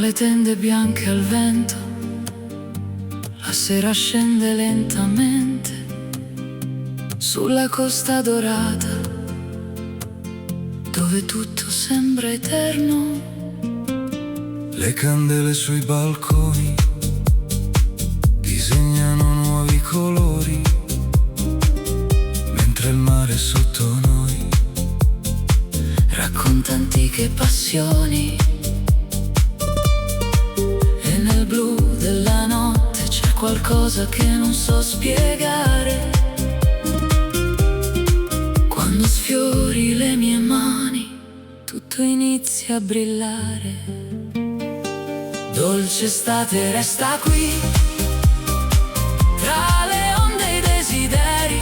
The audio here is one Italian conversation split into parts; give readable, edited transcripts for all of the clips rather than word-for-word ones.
le tende bianche al vento, la sera scende lentamente sulla costa dorata, dove tutto sembra eterno. Le candele sui balconi disegnano nuovi colori, mentre il mare sotto noi racconta antiche passioni. E nel blu della notte c'è qualcosa che non so spiegare. Quando sfiori le mie mani tutto inizia a brillare. Dolce estate resta qui, tra le onde e i desideri.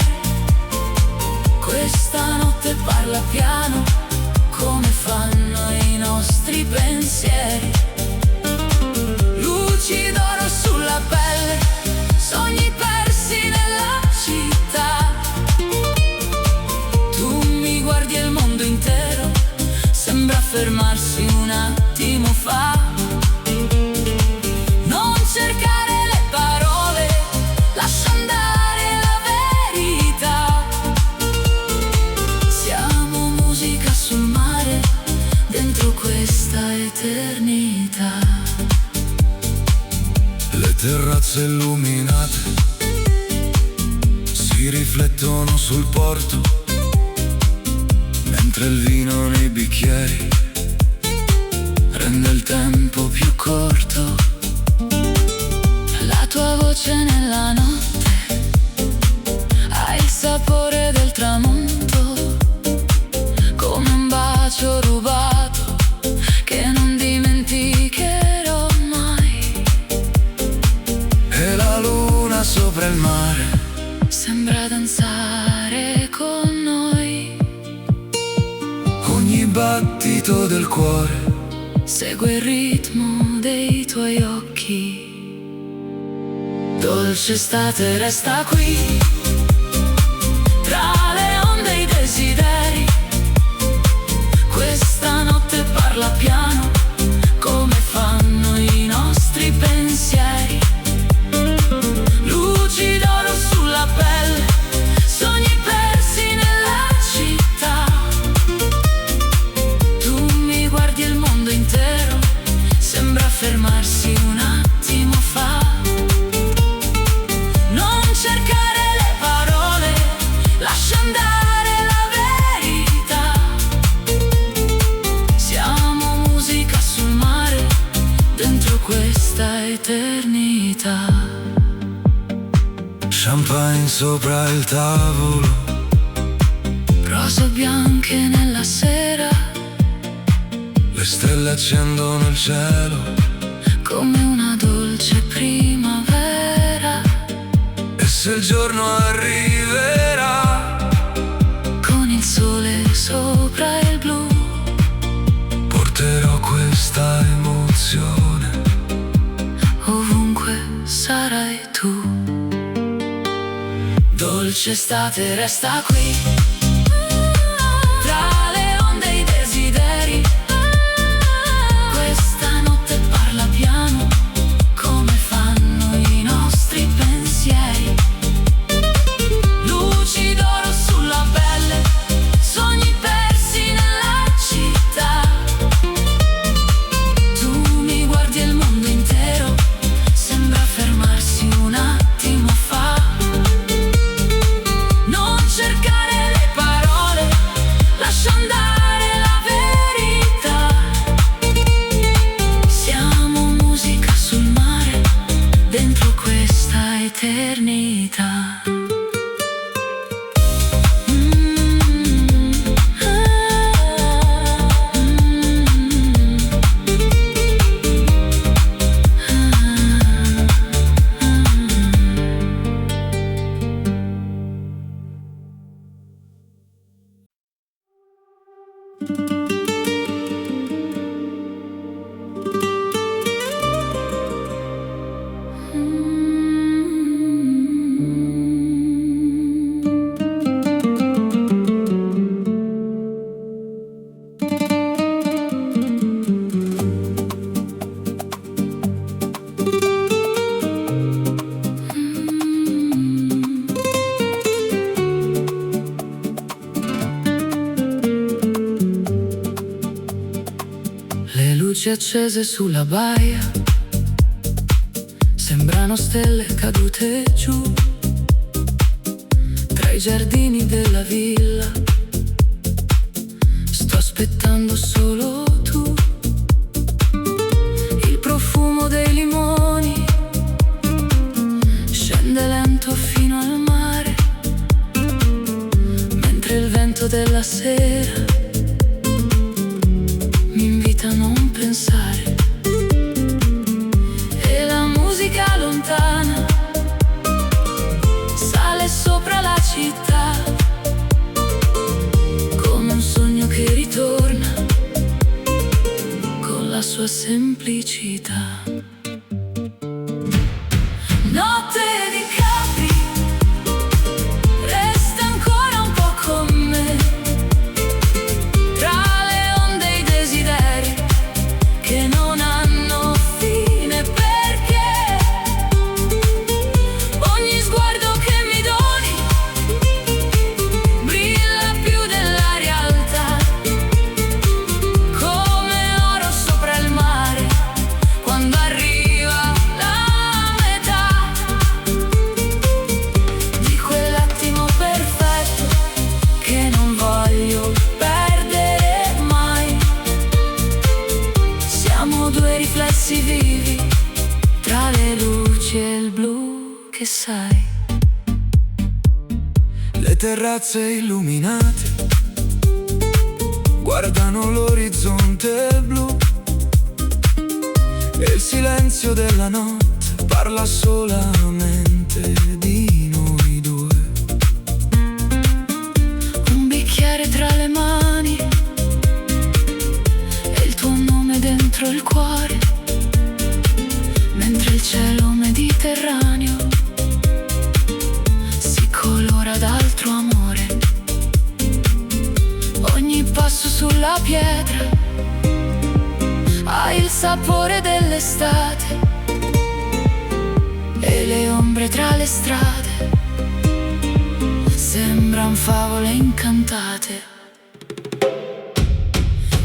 Questa notte parla piano, come fanno i nostri pensieri. Luci d'oro sulla pelle, sogni persi nella città. Tu mi guardi e il mondo intero sembra fermarsi un attimo fa. Non cercare le parole, lascia andare la verità. Siamo musica sul mare, dentro questa eternità. le terrazze illuminate si riflettono sul porto, mentre il vino nei bicchieri rende il tempo più corto. La tua voce nella notte ha il sapore del tramonto, come un bacio rubato che non dimenticherò mai. E la luna sopra il mare Sembra danzare con noi, ogni battito del cuore segue il ritmo dei tuoi occhi. Dolce estate resta qui, tra le onde e i desideri. Questa notte parla piano, come fanno i nostri pensieri. Luci d'oro sulla pelle, sogni persi nella città. Tu mi guardi e il mondo intero sembra fermarsi un attimo fa. Non cercare le parole, lascia andare la verità. Siamo musica sul mare, dentro questa eternità. champagne sopra il tavolo, Rose bianche nella sera, le stelle accendono il cielo, come una dolce primavera. e se il giorno arriverà Con il sole sopra il blu, porterò questa emozione ovunque sarai tu. Dolce estate resta qui, tra le onde e i desideri. Questa notte parla piano, come fanno i nostri pensieri. Luci d'oro sulla pelle, sogni persi nella città. Tu mi guardi e il mondo intero sembra fermarsi un attimo fa. Non cercare le luci accese sulla baia sembrano stelle cadute giù tra i giardini della villa. Sto aspettando solo tu. Il profumo dei limoni scende lento fino al mare, mentre il vento della sera mi invita a non pensare. E la musica lontana sale sopra la città come un sogno che ritorna con la sua semplicità. Notte di Capri, resta ancora un po' con me, tra le onde e i desideri che non hanno fine, perché ogni sguardo che mi doni brilla più della realtà, come oro sopra il mare quando arriva la metà di quell'attimo perfetto che non voglio perdere mai. Siamo due riflessi vivi tra le luci e il blu che sai. Le terrazze illuminate guardano l'orizzonte blu e il silenzio della notte parla solamente di noi due. Un bicchiere tra le mani e il tuo nome dentro il cuore, mentre il cielo mediterraneo si colora d'altro amore. Ogni passo sulla pietra ha il sapore dell'estate e le ombre tra le strade sembran favole incantate.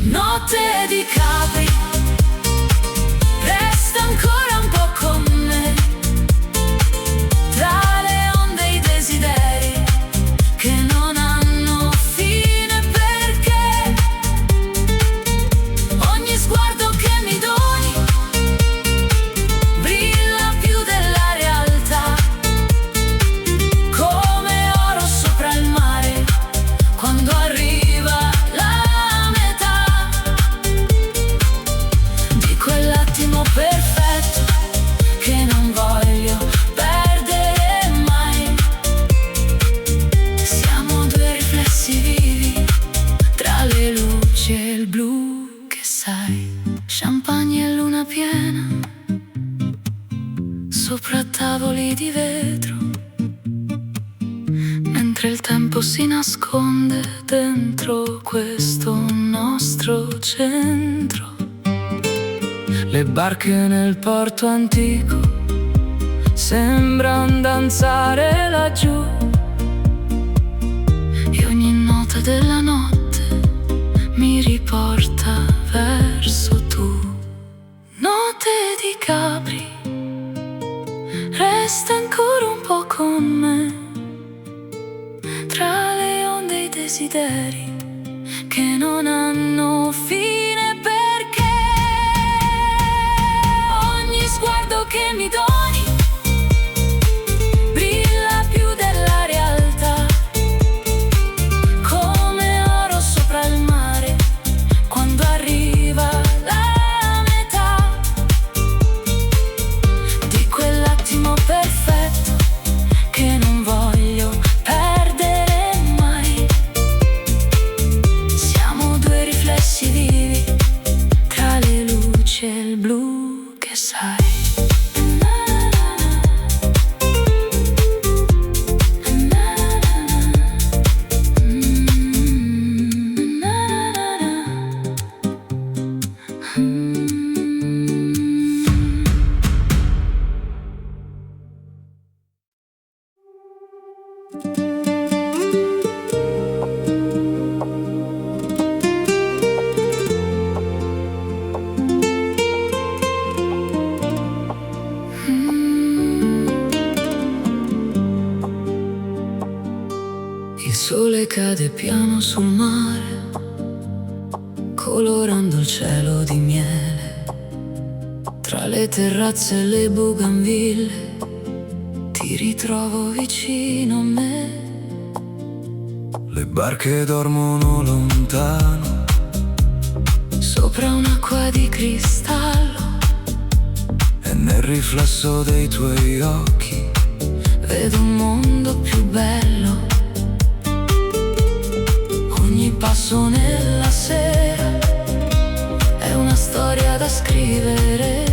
Notte di Capri, resta ancora un po' con me, tra le onde e i desideri che non hanno fine, perché ogni sguardo che mi doni brilla più della realtà, come oro sopra il mare quando arriva la metà di quell'attimo perfetto che non voglio perdere mai. Siamo due riflessi vivi tra le luci e il blu che sai. Champagne e luna piena sopra tavoli di vetro, mentre il tempo si nasconde dentro questo nostro centro. Le barche nel porto antico sembran danzare laggiù e ogni nota della notte mi riporta verso tu. Notte di Capri, resta ancora un po' con me, tra le onde e i desideri che non hanno fine, perché ogni sguardo che mi doni brilla più della realtà, come oro sopra il mare sul mare, colorando il cielo di miele. Tra le terrazze e le bougainville ti ritrovo vicino a me. Le barche dormono lontano Sopra un'acqua di cristallo, e nel riflesso dei tuoi occhi vedo un mondo più bello. Ogni passo nella sera è una storia da scrivere,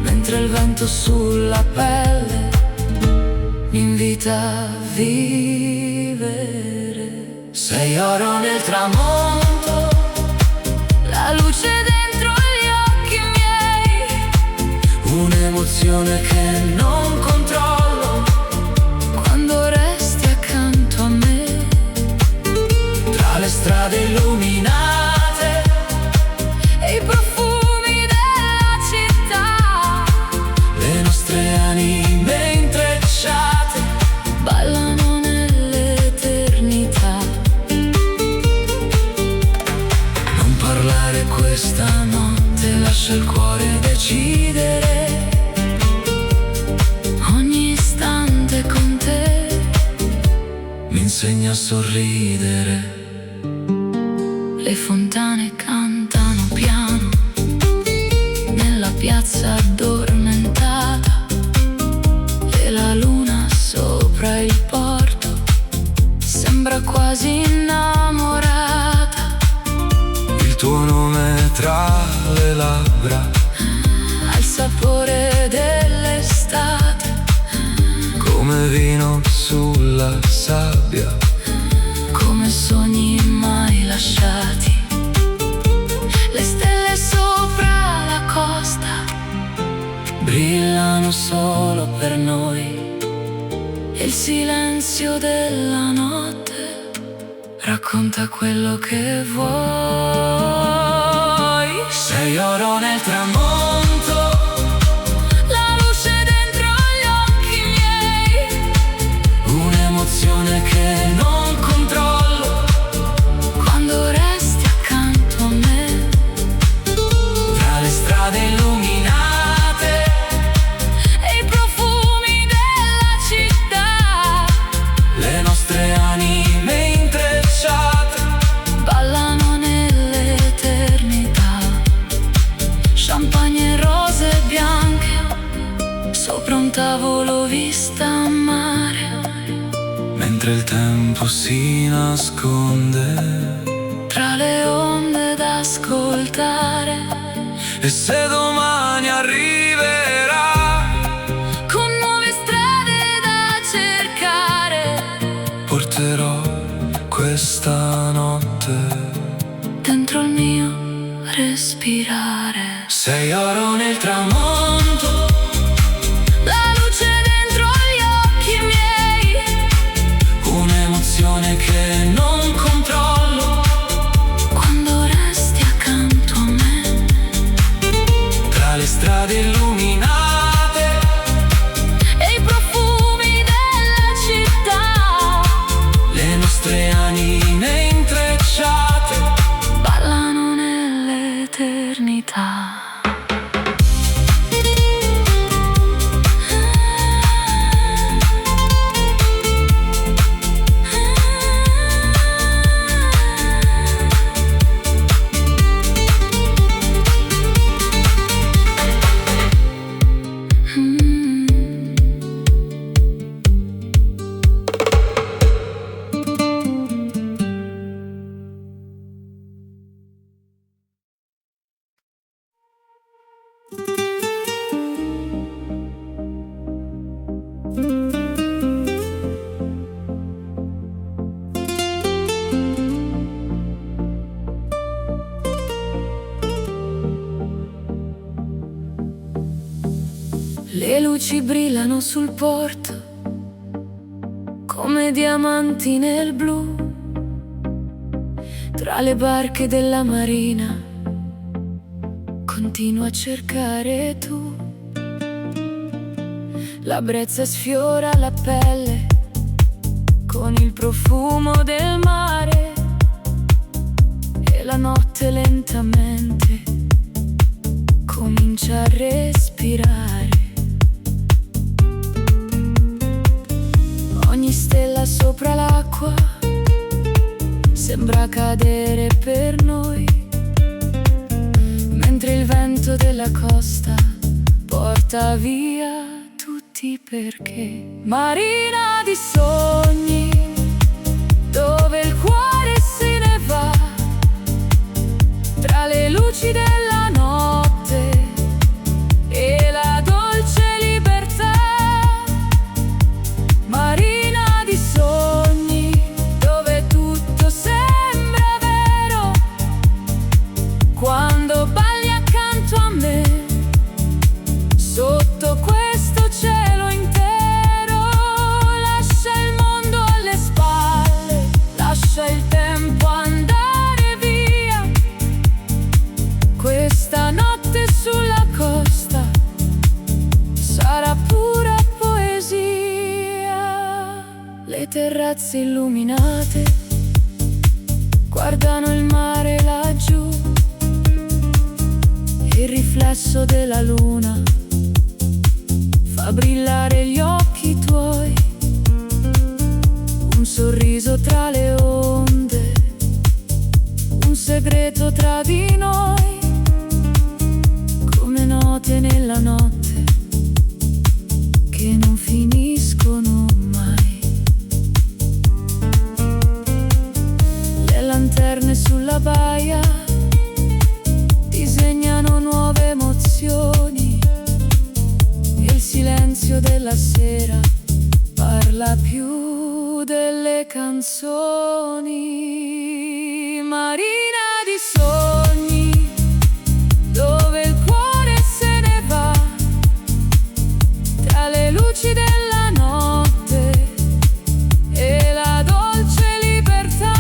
mentre il vento sulla pelle mi invita a vivere. Sei oro nel tramonto, la luce dentro gli occhi miei, un'emozione che non controllo quando resti accanto a me. Tra le strade illuminate e i profumi della città, le nostre anime intrecciate ballano nell'eternità. Non parlare questa notte, lascia il cuore decidere. Ogni istante con te mi insegna a sorridere. Le fontane cantano piano nella piazza addormentata, e la luna sopra il porto sembra quasi innamorata. il tuo nome tra le labbra, Ha il sapore dell'estate, come vino sulla sabbia, come sogni mai lasciati. Le stelle sopra la costa brillano solo per noi, e il silenzio della notte racconta quello che vuoi. Sei oro nel tramonto, la luce dentro gli occhi miei, un'emozione che non controllo quando resti accanto a me. Tra le strade illuminate e i profumi della città, le nostre anime intrecciate ballano nell'eternità. Champagne e rose bianche sopra un tavolo vista a mare, mentre il tempo si nasconde. tra le onde da ascoltare, E se domani arriverà, con nuove strade da cercare, porterò questa notte dentro il mio respirare. sei oro nel tramonto, La luce dentro gli occhi miei, un'emozione che non controllo quando resti accanto a me. tra le strade illuminate E i profumi della città, le nostre anime intrecciate ballano nell'eternità. Le luci brillano sul porto come diamanti nel blu. Tra le barche della marina continuo a cercare tu. La brezza sfiora la pelle con il profumo del mare e la notte lentamente comincia a respirare. Ogni stella sopra l'acqua sembra cadere per noi, mentre il vento della costa porta via tutti perché. Marina di sogni, dove il cuore se ne va, tra le luci della notte e la dolce libertà. Marina di sogni, dove tutto sembra vero, quando balli accanto a me, sotto questo cielo intero. Lascia il mondo alle spalle, lascia il tempo andare via. Questa notte sulla costa sarà pura poesia. Le terrazze illuminate guardano il mare laggiù, il riflesso della luna fa brillare gli occhi tuoi. Un sorriso tra le onde, un segreto tra di noi, come note nella notte che non finiscono mai. Le lanterne sulla baia disegnano nuove emozioni, e il silenzio della sera parla più delle canzoni. Marina di sogni, dove il cuore se ne va, tra le luci della notte e la dolce libertà.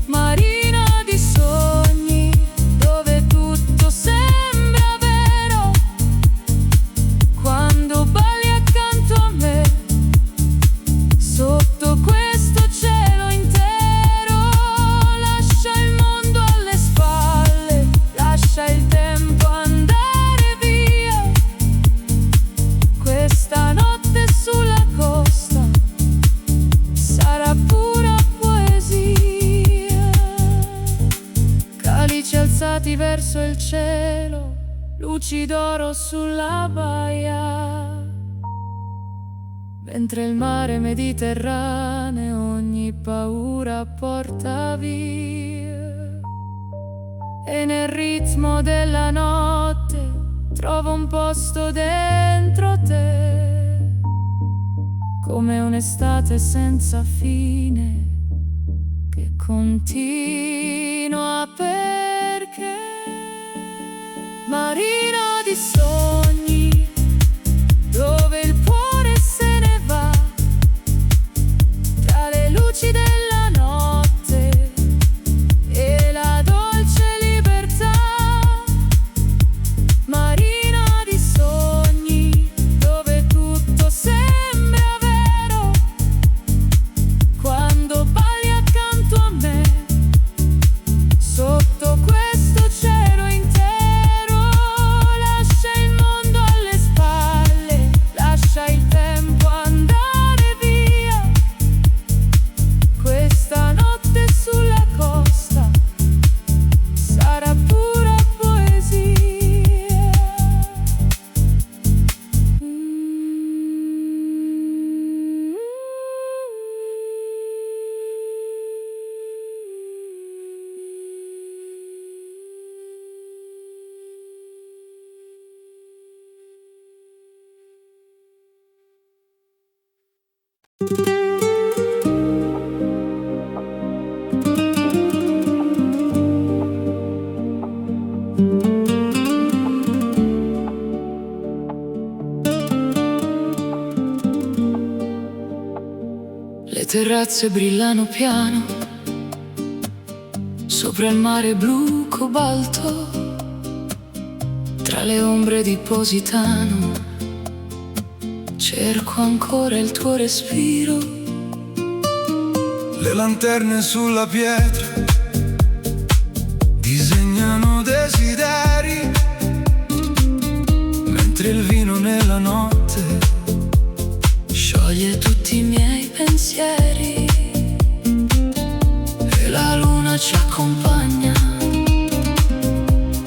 Marina di sogni, dove tutto sembra vero, quando balli accanto a me, sotto questo cielo intero. Lascia il mondo alle spalle, lascia il tempo andare via. Questa notte sulla costa sarà pura poesia. Calici alzati verso il cielo, luci d'oro sulla baia, mentre il mare Mediterraneo ogni paura porta via. E nel ritmo della notte trovo un posto dentro te, come un'estate senza fine che continua perché. Marina di sogni, dove il cuore se ne va, tra le luci della notte e la dolce libertà. Marina di sogni, dove tutto sembra vero, quando balli accanto a me, sotto questo cielo intero. Lascia il mondo alle spalle, lascia il tempo andare via. Questa notte sulla costa sarà pura poesia. Le terrazze brillano piano sopra il mare blu cobalto, tra le ombre di Positano cerco ancora il tuo respiro. Le lanterne sulla pietra disegnano desideri, mentre il vino nella notte scioglie tutti i miei pensieri. E la luna ci accompagna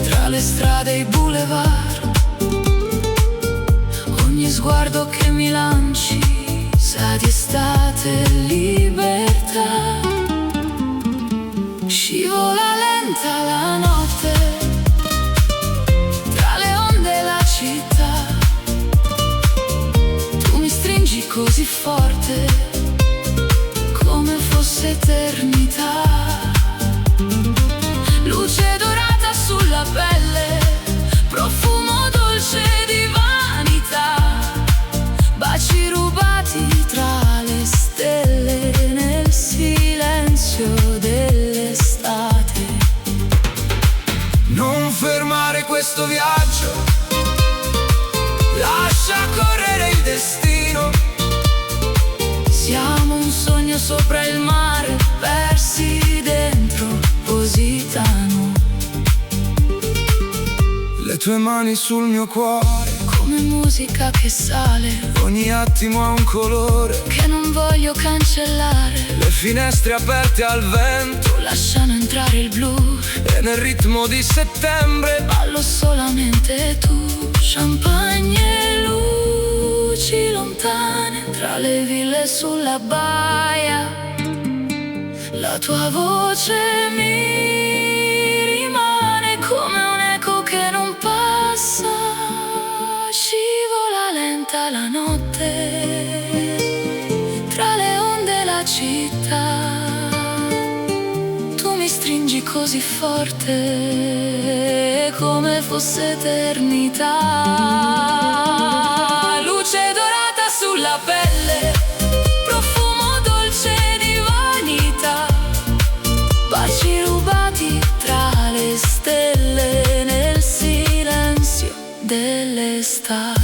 tra le strade e i boulevard. Ogni sguardo che mi lanci sa di estate e libertà. Scivola lenta la notte tra le onde e la città. Tu mi stringi così forte come fosse eternità. Luce dorata sulla pelle, profumo dolce di vanità. Baci rubati tra le stelle nel silenzio dell'estate. Non fermare questo viaggio, lascia correre il destino. Siamo un sogno sopra il mare, persi dentro Positano. Le tue mani sul mio cuore, Come musica che sale, ogni attimo ha un colore. che non voglio cancellare. Le finestre aperte al vento Lasciano entrare il blu, e nel ritmo di settembre ballo solamente tu. Champagne e luci lontane tra le ville sulla baia. La tua voce mi rimane come un eco che non passa. Scivola lenta la notte tra le onde e la città. Tu mi stringi così forte come fosse eternità. Luce dorata sulla pelle, profumo dolce di vanità. Baci rubati tra le stelle nel silenzio dell'estate.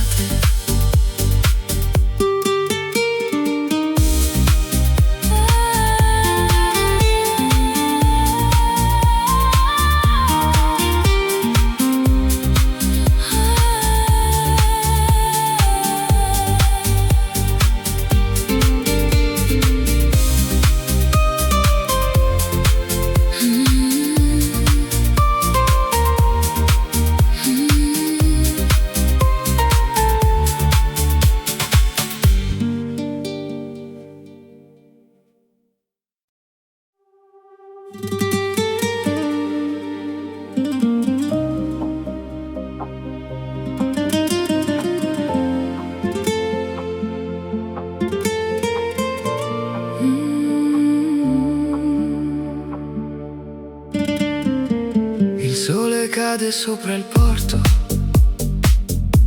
il sole cade sopra il porto,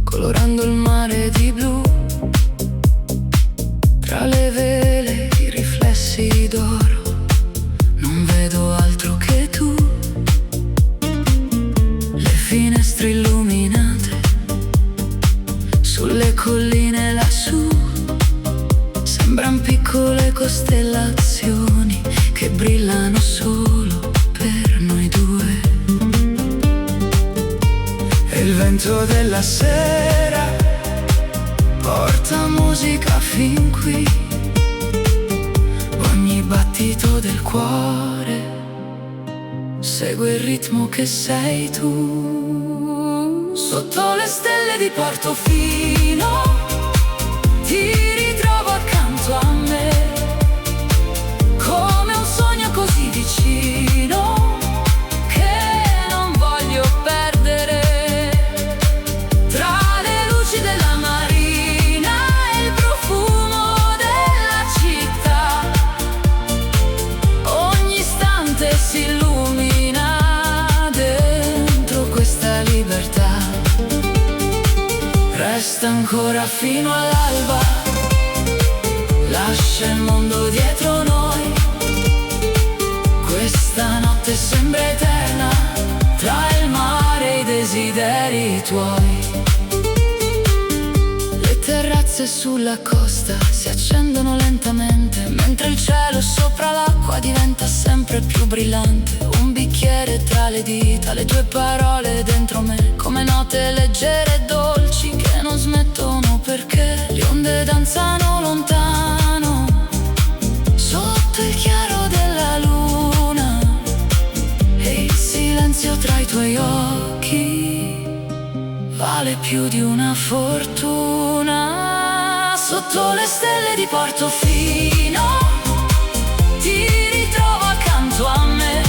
colorando il mare di blu. Tra le vele i riflessi d'oro, non vedo altro che tu. Le finestre illuminate sulle colline lassù sembran piccole costellazioni che brillano solo per noi due. E il vento della sera porta musica fin qui. Ogni battito del cuore segue il ritmo che sei tu. Sotto le stelle di Portofino ti ritrovo accanto a me, come un sogno così vicino che non voglio perdere. Tra le luci della marina e il profumo della città, ogni istante si illumina dentro questa libertà. Resta ancora fino all'alba, lascia il mondo dietro noi. Questa notte sembra eterna, tra il mare e i desideri tuoi. Le terrazze notte sulla costa si accendono lentamente, mentre il cielo sopra l'acqua diventa sempre più brillante. Un bicchiere tra le dita, le tue parole dentro me, come note leggere e dolci che non smettono perché le onde danzano lontano sotto il chiaro della luna, e il silenzio tra i tuoi occhi vale più di una fortuna. Sotto le stelle di Portofino ti ritrovo accanto a me,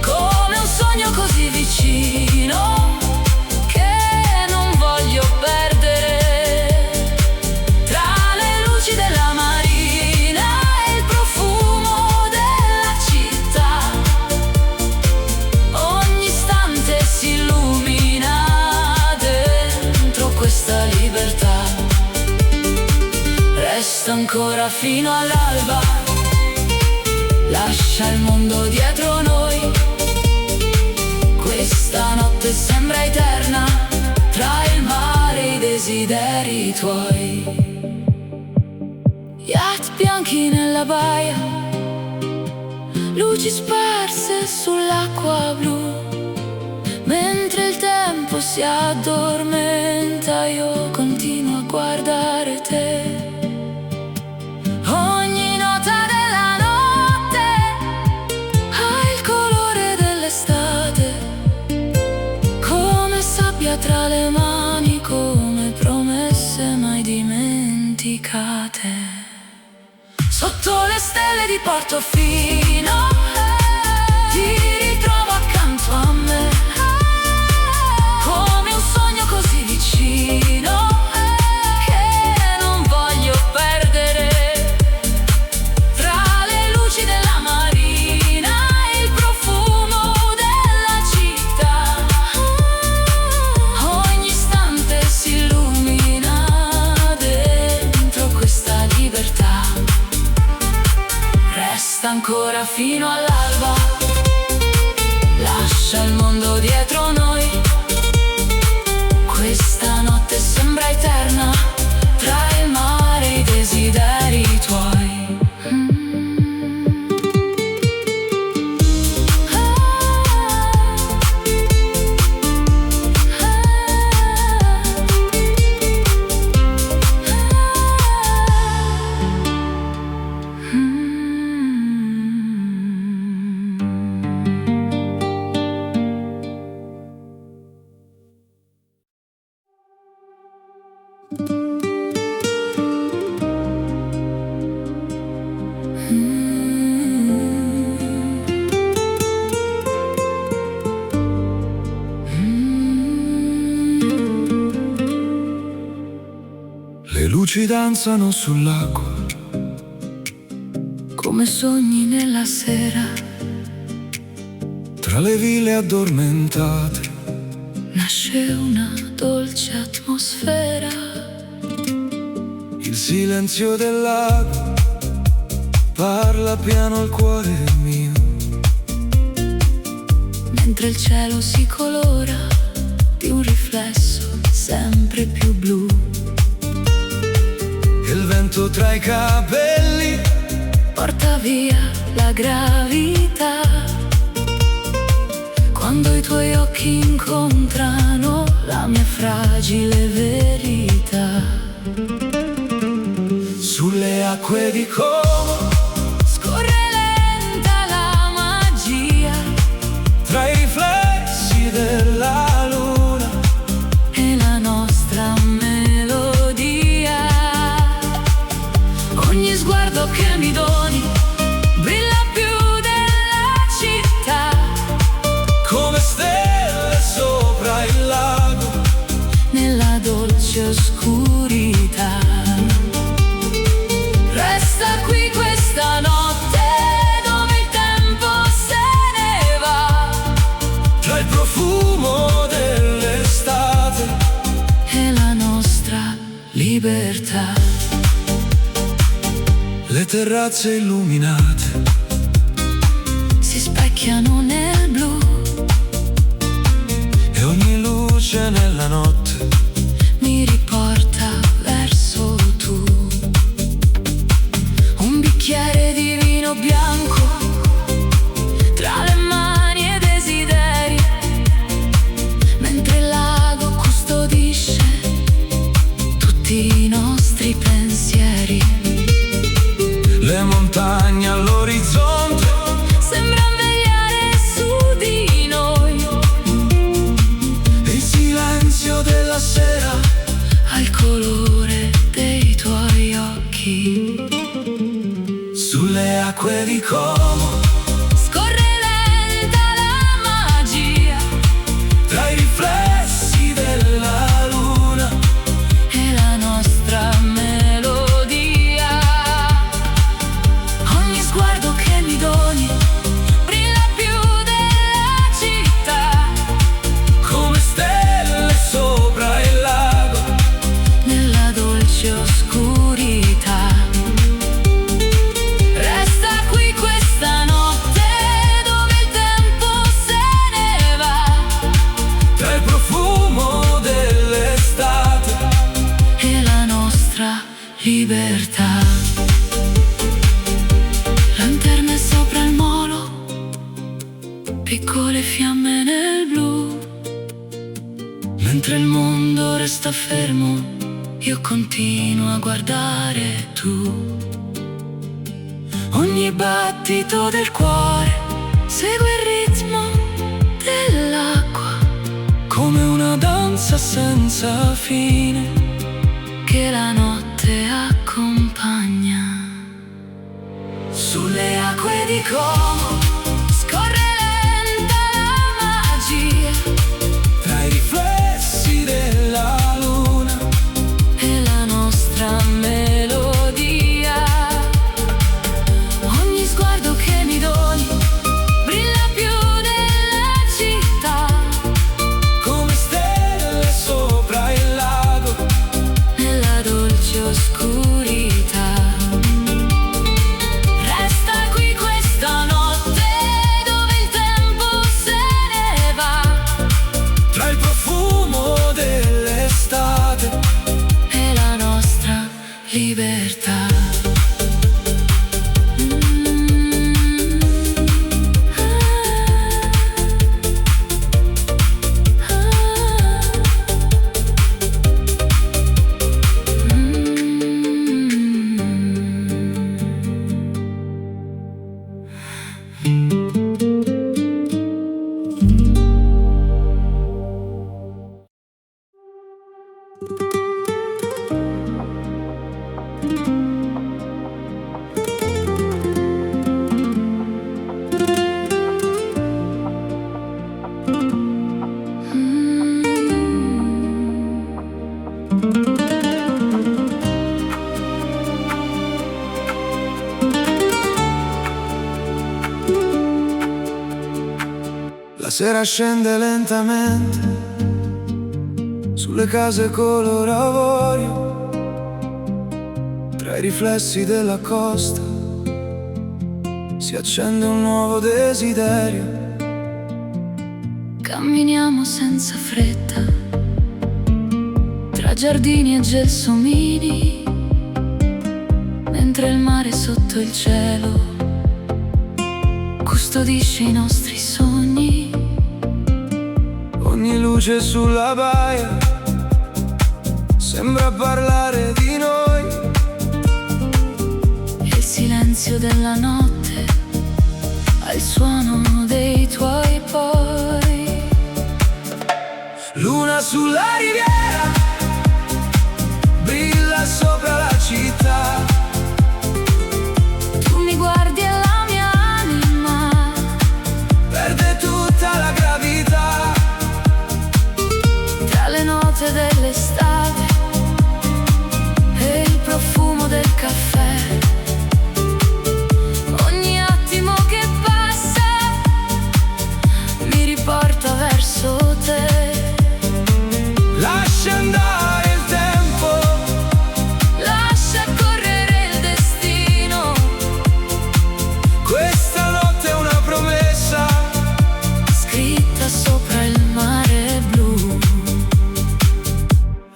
come un sogno così vicino che non voglio perdere. Tra le luci della marina e il profumo della città, ogni istante si illumina dentro questa libertà. Resta ancora fino all'alba, lascia il mondo dietro noi. Questa notte sembra eterna, tra il mare e i desideri tuoi. Yacht bianchi nella baia, luci sparse sull'acqua blu, mentre il tempo si addormenta io continuo a guardare te. Ogni nota della notte ha il colore dell'estate, come sabbia tra le mani, come promesse mai dimenticate. Sotto le stelle di Portofino ti ritrovo accanto a me, come un sogno così vicino che non voglio perdere. Tra le luci della marina e il profumo della città, ogni istante si illumina dentro questa libertà. Resta ancora fino all'alba, lascia il mondo dietro noi. Questa notte sembra eterna, tra il mare e i desideri tuoi. Le luci danzano sull'acqua, Come sogni nella sera, tra le ville addormentate. nasce una dolce atmosfera. Il silenzio del lago parla piano al cuore mio, Mentre il cielo si colora di un riflesso sempre più blu. il vento tra i capelli Porta via la gravità quando i tuoi occhi incontrano la mia fragile verità. sulle acque di Como, Scorre lenta la magia tra i riflessi della luna. e la nostra melodia. Ogni sguardo che mi doni brilla più della città, Come stelle sopra il lago, nella dolce oscurità. Resta qui questa notte dove il tempo se ne va, tra il profumo dell'estate e la nostra libertà. le terrazze illuminate Si specchiano nel blu e ogni luce nella notte mi riporta libertà. Lanterne sopra il molo, piccole fiamme nel blu. Mentre il mondo resta fermo, io continuo a guardare tu. Ogni battito del cuore segue il ritmo dell'acqua, come una danza senza fine che la notte accompagna. Sulle acque di Como scorre lenta la magia, tra i riflessi della luna e la nostra melodia. Ogni sguardo che mi doni brilla più della città, come stelle sopra il lago nella dolce oscurità. Resta qui questa notte dove il tempo se ne va, tra il profumo dell'estate e la nostra libertà. La sera scende lentamente sulle case color avorio, tra i riflessi della costa si accende un nuovo desiderio. Camminiamo senza fretta tra giardini e gelsomini, mentre il mare sotto il cielo custodisce i nostri sogni. Ogni luce sulla baia sembra parlare di noi, e il silenzio della notte ha il suono dei tuoi pori. Luna sulla riviera brilla sopra la città, Tu mi guardi e la mia anima perde tutta la gravità, tra le note dell'estate e il profumo del caffè. Ogni attimo che passa mi riporta verso te. lascia andare il tempo, Lascia correre il destino, questa notte è una promessa scritta sopra il mare blu.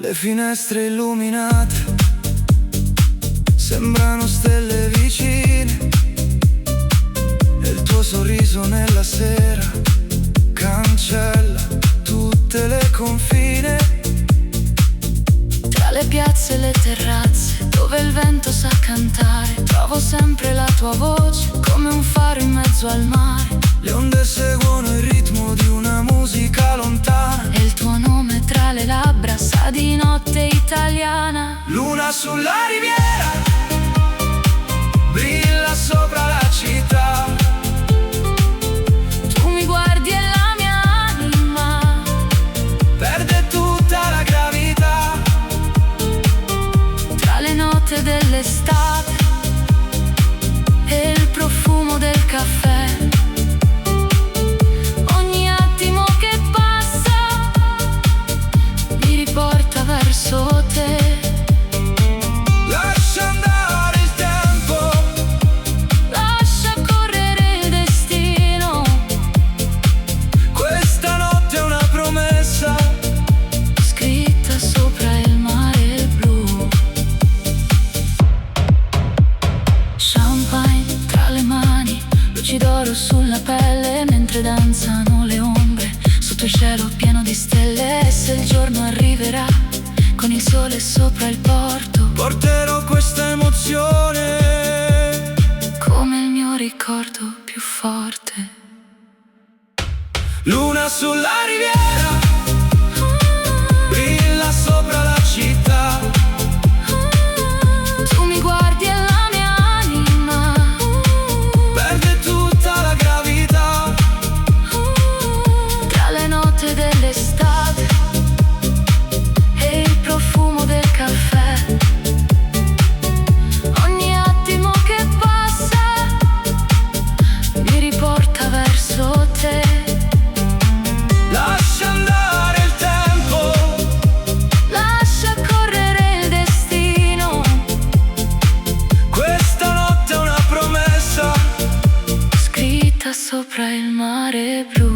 le finestre illuminate sembrano stelle vicine, e il tuo sorriso nella sera cancella tutte le confine. Tra le piazze e le terrazze dove il vento sa cantare, trovo sempre la tua voce come un faro in mezzo al mare, Le onde seguono il ritmo di una musica lontana, e il tuo nome tra le labbra sa di notte italiana. luna sulla riviera brilla sopra la città, Tu mi guardi e la mia anima perde tutta la gravità, tra le note dell'estate e il profumo del caffè. Ogni attimo che passa mi riporta verso te. lascia andare il tempo, Lascia correre cielo pieno di stelle. E se il giorno arriverà con il sole sopra il porto, porterò questa emozione come il mio ricordo più forte. Luna sulla riviera, brilla sopra la città. Tu mi guardi e la mia anima perde tutta la gravità. tra le note dell'estate e il profumo del caffè. Ogni attimo che passa mi riporta verso te. Lascia andare il tempo, Lascia correre il destino. questa notte è una promessa Scritta sopra il mare blu.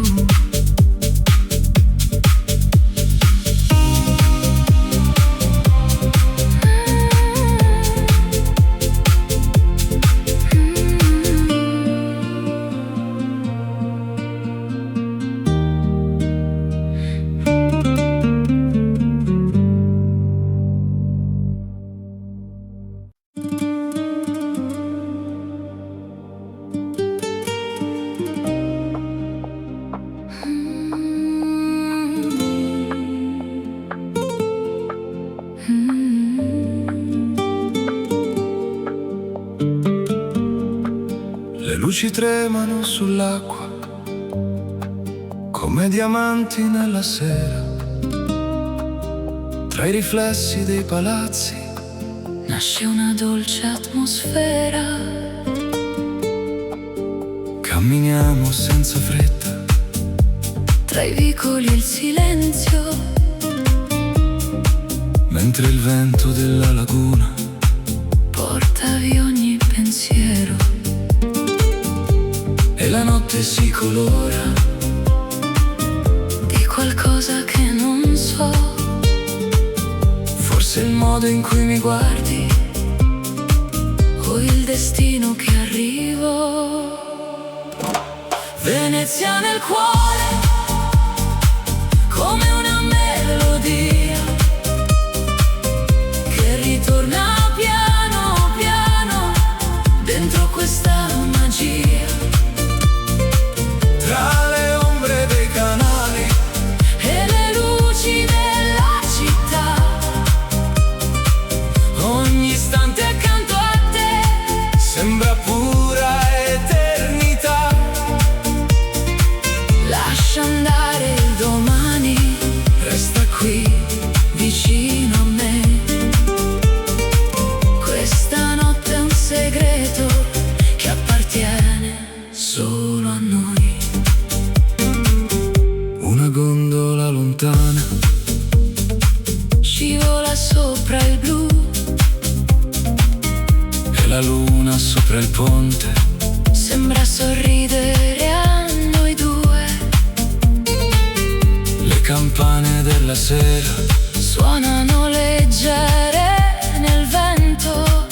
Le luci tremano sull'acqua come diamanti nella sera. Tra i riflessi dei palazzi Nasce una dolce atmosfera. camminiamo senza fretta. Tra i vicoli e il silenzio, Mentre il vento della laguna porta via ogni pensiero. e la notte si colora Di qualcosa che non so. forse il modo in cui mi guardi O il destino che arrivo. Venezia nel cuore, come una melodia che ritorna piano piano dentro questa magia. Tra le ombre dei canali E le luci della città, ogni istante accanto a te sembra pura eternità. lascia andare il domani, Resta qui vicino a me. Questa notte è un segreto che appartiene solo a noi. una gondola lontana Scivola sopra il blu, e la luna sopra il ponte sembra sorridere a noi due. le campane della sera Suonano leggere nel vento,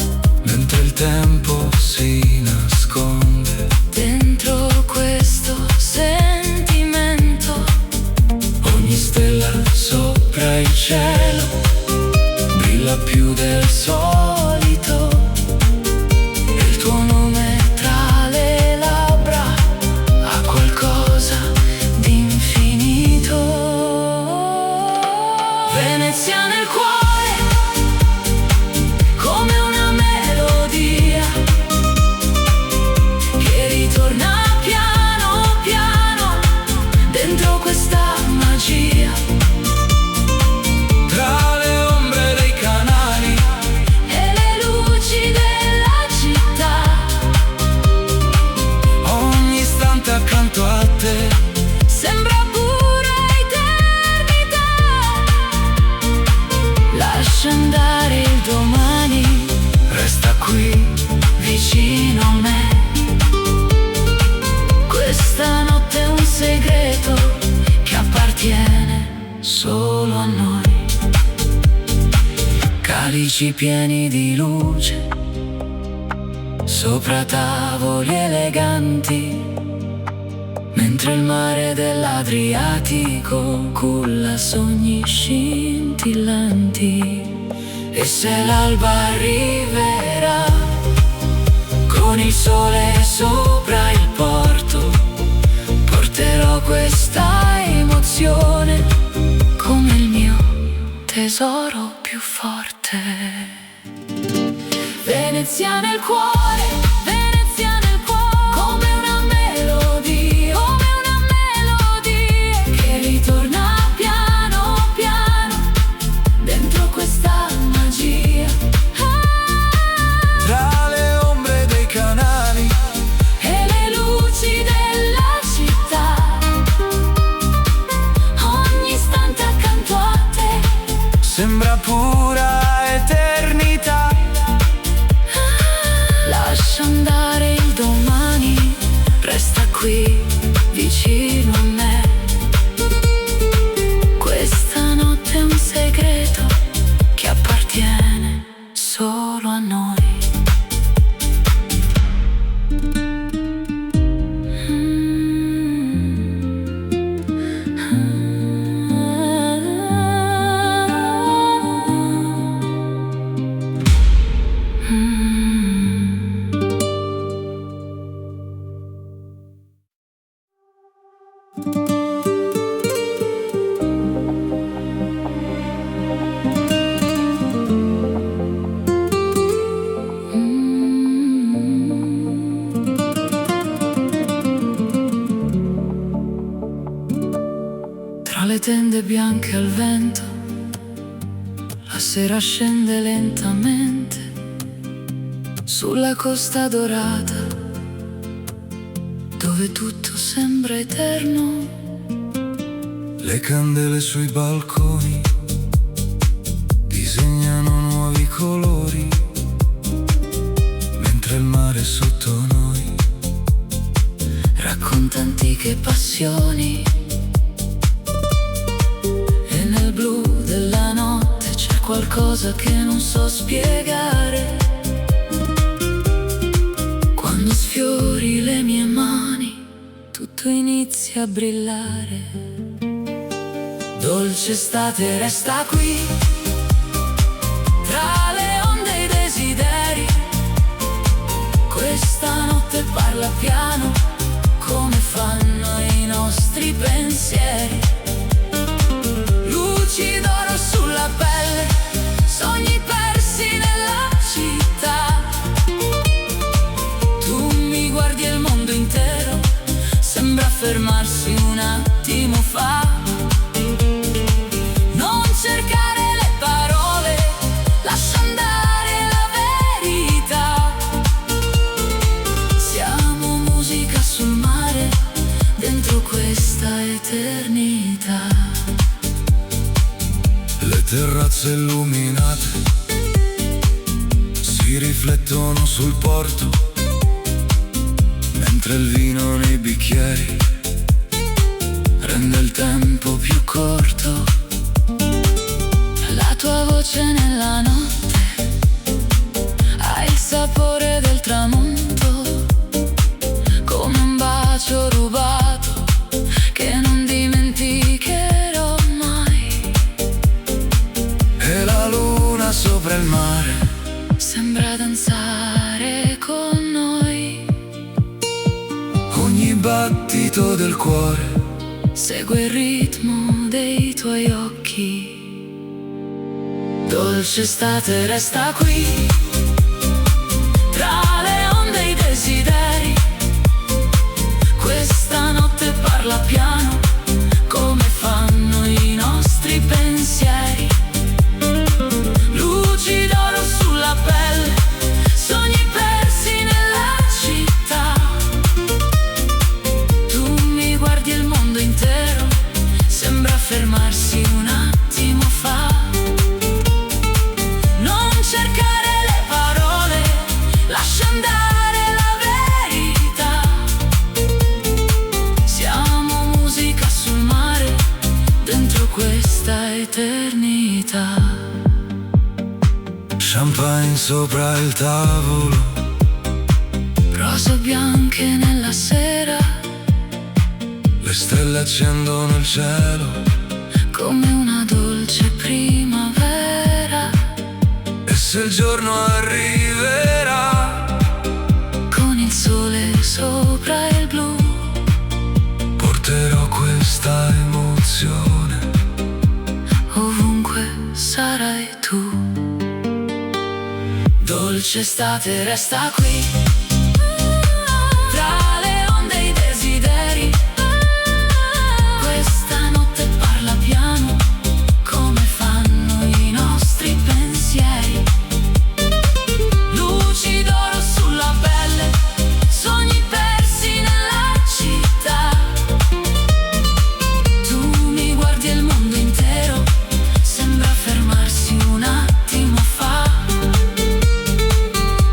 mentre il tempo si nasconde. dentro questo sentimento. Ogni stella sopra il cielo brilla più del solito, e il tuo nome tra le labbra Ha qualcosa di infinito. Venezia nel cuore, come una melodia Che ritorna piano piano dentro questa magia. tra le ombre dei canali E le luci della città, ogni istante accanto a te sembra pura eternità. Lascia andare il domani, resta qui vicino a me. Questa notte è un segreto che appartiene solo a noi. calici pieni di luce sopra tavoli eleganti, mentre mentre il mare dell'Adriatico culla sogni scintillanti. E se l'alba arriverà con il sole sopra il porto, porterò questa emozione come il mio tesoro più forte. Venezia nel cuore, Venezia nel cuore, come una melodia, che ritorna piano piano dentro questa magia. Tra le ombre dei canali E le luci della città, ogni istante accanto a te sembra pura eternità. lascia andare il domani, resta qui vicino a me. Questa notte è un segreto che appartiene solo a noi. Tra le tende bianche al vento, la sera scende lentamente sulla costa dorata, dove tutto sembra eterno. Le candele sui balconi disegnano nuovi colori, mentre il mare sotto noi Racconta antiche passioni. E nel blu della notte c'è qualcosa che non so spiegare. Quando sfiori le mie mani, tutto inizia a brillare. Dolce estate resta qui, tra le onde e i desideri. Questa notte parla piano, come fanno i nostri pensieri. Luci d'oro sulla pelle, sogni persi nella città. Tu mi guardi e il mondo intero sembra fermarsi un attimo fa. Non cercare le parole, lascia andare la verità. Siamo musica sul mare, dentro questa eternità. le terrazze illuminate si riflettono sul porto, mentre il vino nei bicchieri rende il tempo più corto. La tua voce nella notte ha il sapore del tramonto, come un bacio rubato che non dimenticherò mai. E la luna sopra il mare Sembra danzare con noi, ogni battito del cuore segue il ritmo dei tuoi occhi. Dolce estate resta qui, tra le onde e i desideri. Questa notte parla piano, come fanno i nostri pensieri. Luci d'oro sulla pelle, sogni persi nella città. Tu mi guardi e il mondo intero sembra fermarsi un attimo fa. Non cercare le parole, lascia andare la verità. Siamo musica sul mare, dentro questa eternità. champagne sopra il tavolo, Rose bianche nella sera, Le stelle accendono il cielo come una dolce primavera. E se il giorno arriverà Con il sole sopra il blu porterò questa emozione ovunque sarai tu. Dolce estate resta qui tra le onde e i desideri. Questa notte parla piano come fanno i nostri pensieri. Luci d'oro sulla pelle, sogni persi nella città. Tu mi guardi e il mondo intero sembra fermarsi un attimo fa.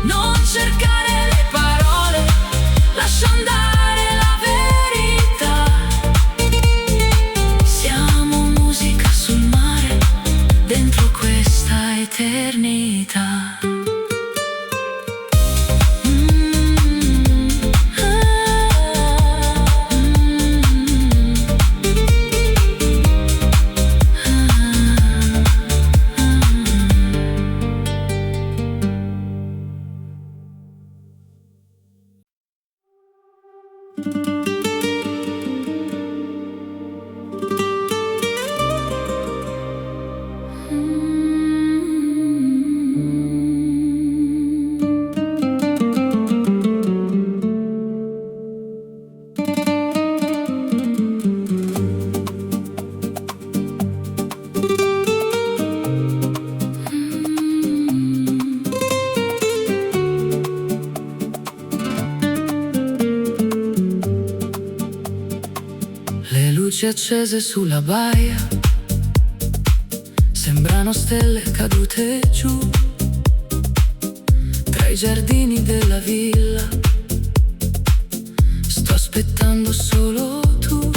Non cercare le parole, lascia andare la verità. Siamo musica sul mare, dentro questa eternità. Le luci accese sulla baia sembrano stelle cadute giù tra i giardini della villa. Sto aspettando solo tu.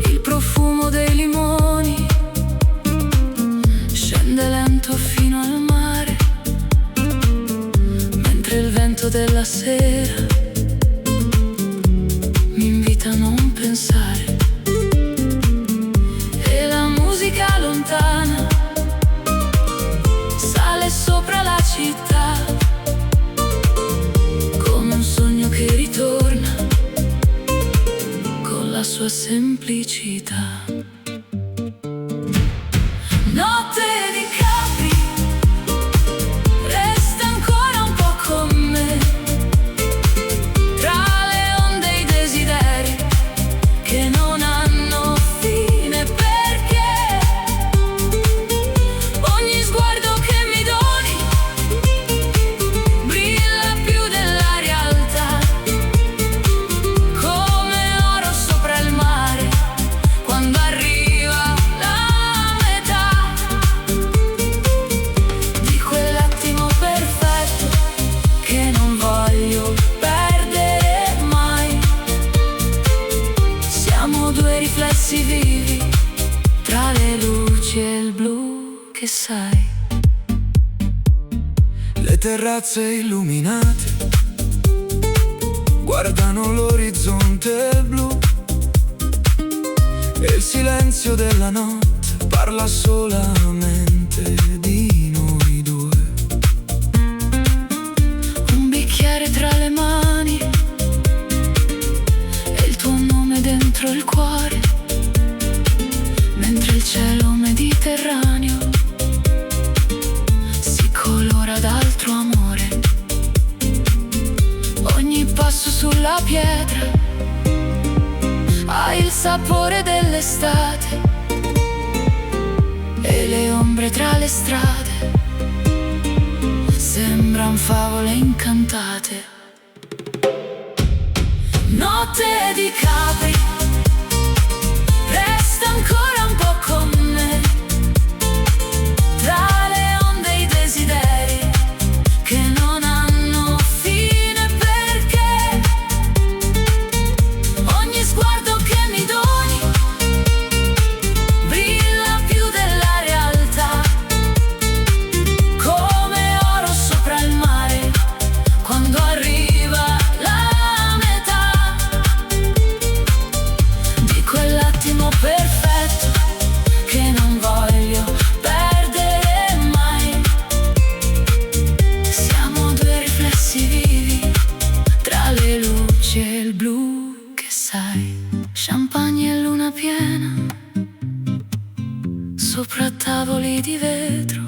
Il profumo dei limoni scende lento fino al mare, mentre il vento della sera mi invita a non pensare. E la musica lontana sale sopra la città come un sogno che ritorna con la sua semplicità. Notte di Capri, resta ancora un po' con me tra le onde e i desideri che non hanno fine, perché ogni sguardo che mi doni brilla più della realtà, come oro sopra il mare quando arriva la metà di quell'attimo perfetto che non voglio perdere mai. Siamo due riflessi vivi tra le luci e il blu che sai. Le terrazze illuminate guardano l'orizzonte blu e il silenzio della notte parla solamente di noi due. Un bicchiere tra le mani e il tuo nome dentro il cuore, mentre il cielo mediterraneo si colora d'altro amore. Ogni passo sulla pietra ha il sapore dell'estate e le ombre tra le strade sembran favole incantate. Notte di Capri, resta ancora un po' con me tra le onde e i desideri che non hanno fine, perché ogni sguardo che mi doni brilla più della realtà, come oro sopra il mare quando arriva la metà champagne e luna piena, sopra tavoli di vetro,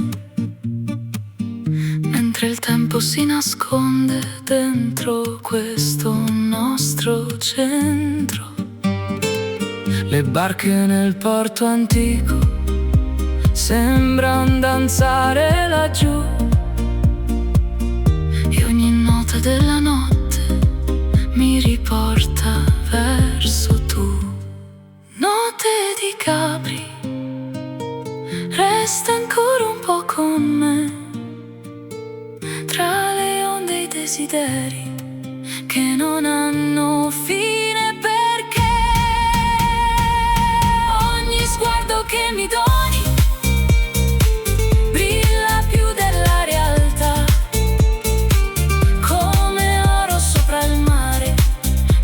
mentre il tempo si nasconde dentro questo nostro centro. Le barche nel porto antico sembran danzare laggiù, e ogni nota della notte mi riporta verso tu. Notte di Capri, resta ancora un po' con me, tra le onde e i desideri che non hanno fine, perché ogni sguardo che mi doni brilla più della realtà, come oro sopra il mare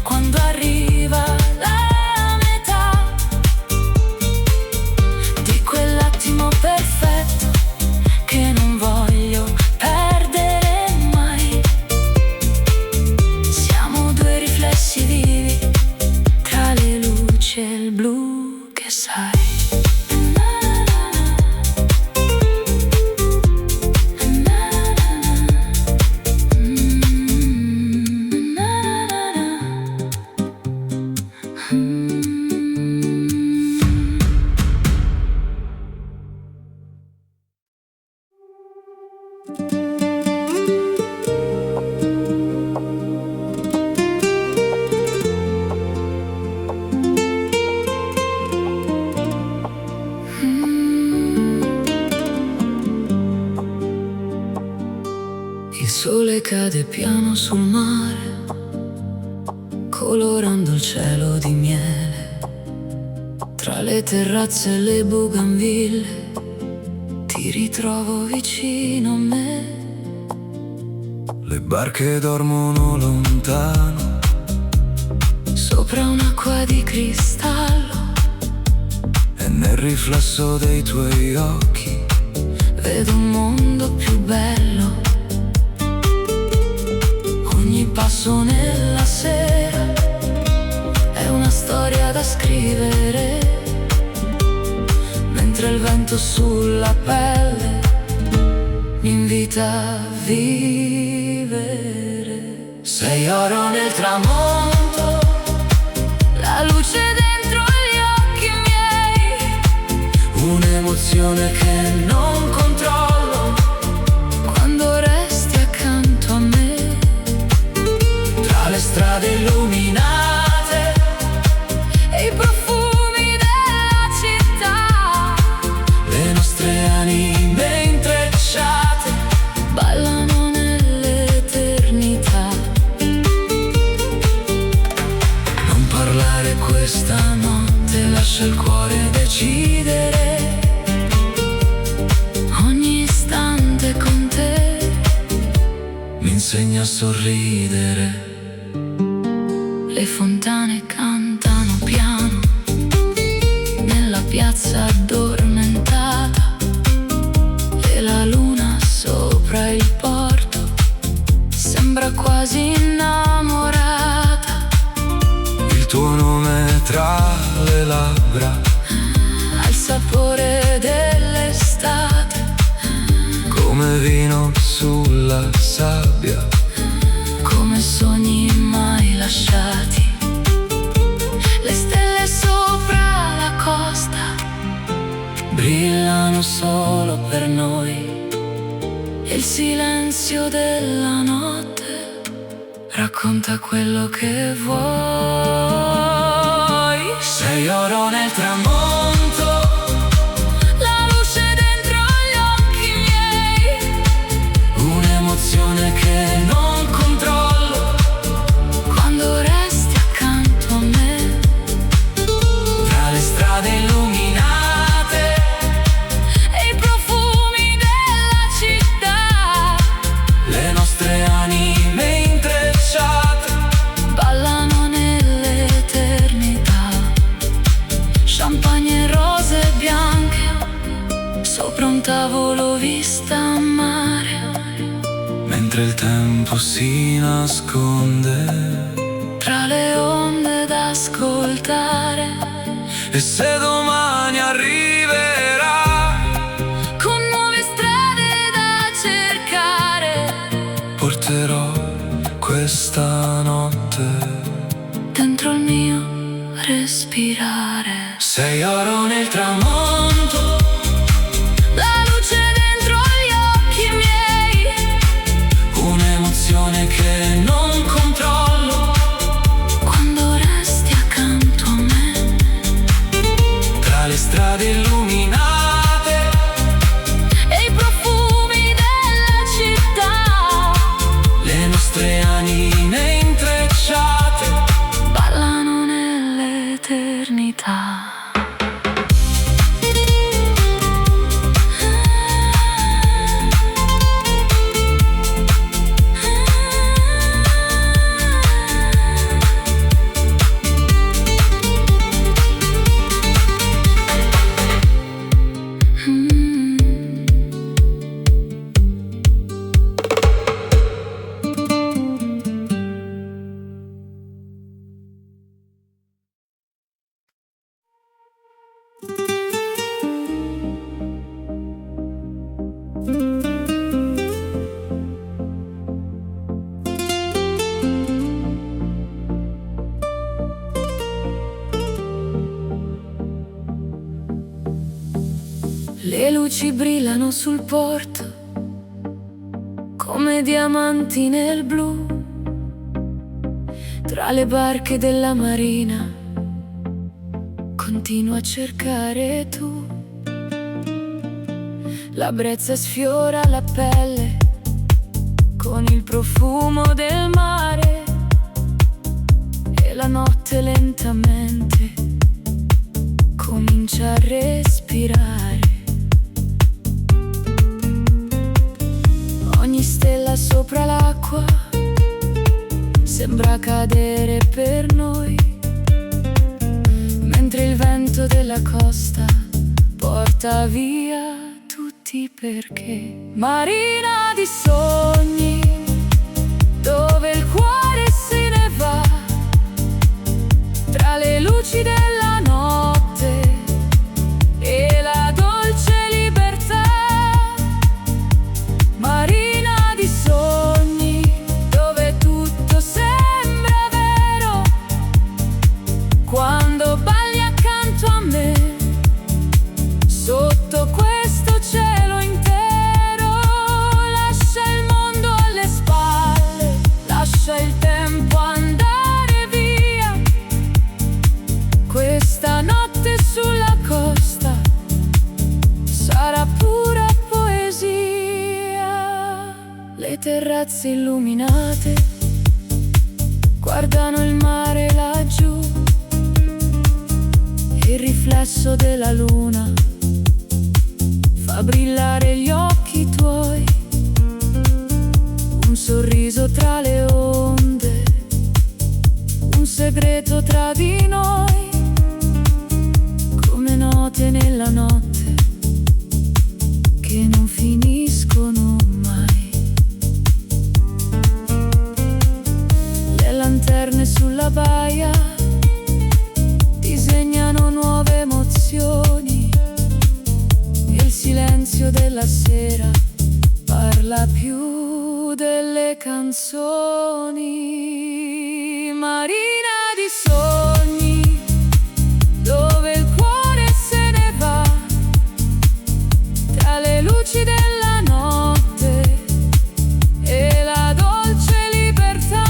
quando arriva la metà di quell'attimo perfetto che non voglio perdere mai. Siamo due riflessi vivi tra le luci e il blu che sai. Il sole cade piano sul mare, colorando il cielo di miele. Tra le terrazze e le bougainville ti ritrovo vicino a me. Le barche dormono lontano, sopra un'acqua di cristallo, e nel riflesso dei tuoi occhi vedo un mondo più bello. Ogni passo nella sera è una storia da scrivere, mentre il vento sulla pelle mi invita a vivere. Sei oro nel tramonto, la luce dentro gli occhi miei, un'emozione che non controllo quando resti accanto a me. Tra le strade illuminate e i profumi della città, le nostre anime intrecciate ballano nell'eternità. Non parlare questa notte, lascia il cuore decidere. Ogni istante con te mi insegna a sorridere. Le fontane cantano piano nella piazza addormentata, e la luna sopra il porto sembra quasi innamorata. il tuo nome tra le labbra, Ha il sapore dell'estate, come vino sulla sabbia, come sogni mai lasciati. Le stelle sopra la costa brillano solo per noi, e il silenzio della notte racconta quello che vuoi. Sei oro nel tramonto, la luce dentro gli occhi miei, un'emozione che non controllo quando resti accanto a me. Tra le strade illuminate e i profumi della città, le nostre anime intrecciate ballano nell'eternità. Champagne e rose bianche sopra un tavolo vista a mare, mentre il tempo si nasconde tra le onde da ascoltare. E se domani arriverà Con nuove strade da cercare, porterò questa notte dentro il mio respirare. sei oro nel tramonto, La luce dentro gli occhi miei, un'emozione che non controllo. quando resti accanto a me. Tra le strade illuminate E i profumi della città, le nostre anime intrecciate ballano nell'eternità. Le luci brillano sul porto come diamanti nel blu. Tra le barche della marina continua a cercare tu. La brezza sfiora la pelle con il profumo del mare, e la notte lentamente comincia a respirare. Ogni stella sopra l'acqua sembra cadere per noi, mentre il vento della costa porta via tutti perché. Marina di sogni, dove il cuore se ne va, tra le luci della notte e la dolce libertà. Marina di sogni, dove tutto sembra vero, quando balli accanto a me, sotto questo cielo intero. Lascia il mondo alle spalle, lascia il tempo andare via. Questa notte sulla costa sarà pura poesia. Le terrazze illuminate guardano il mare laggiù, e il riflesso della luna fa brillare gli occhi tuoi. Un sorriso tra le onde, un segreto tra di noi, come note nella notte che non finiscono mai. Le lanterne sulla baia disegnano nuove emozioni, e il silenzio della sera parla più delle canzoni. Marina di sogni, dove il cuore se ne va, tra le luci della notte e la dolce libertà.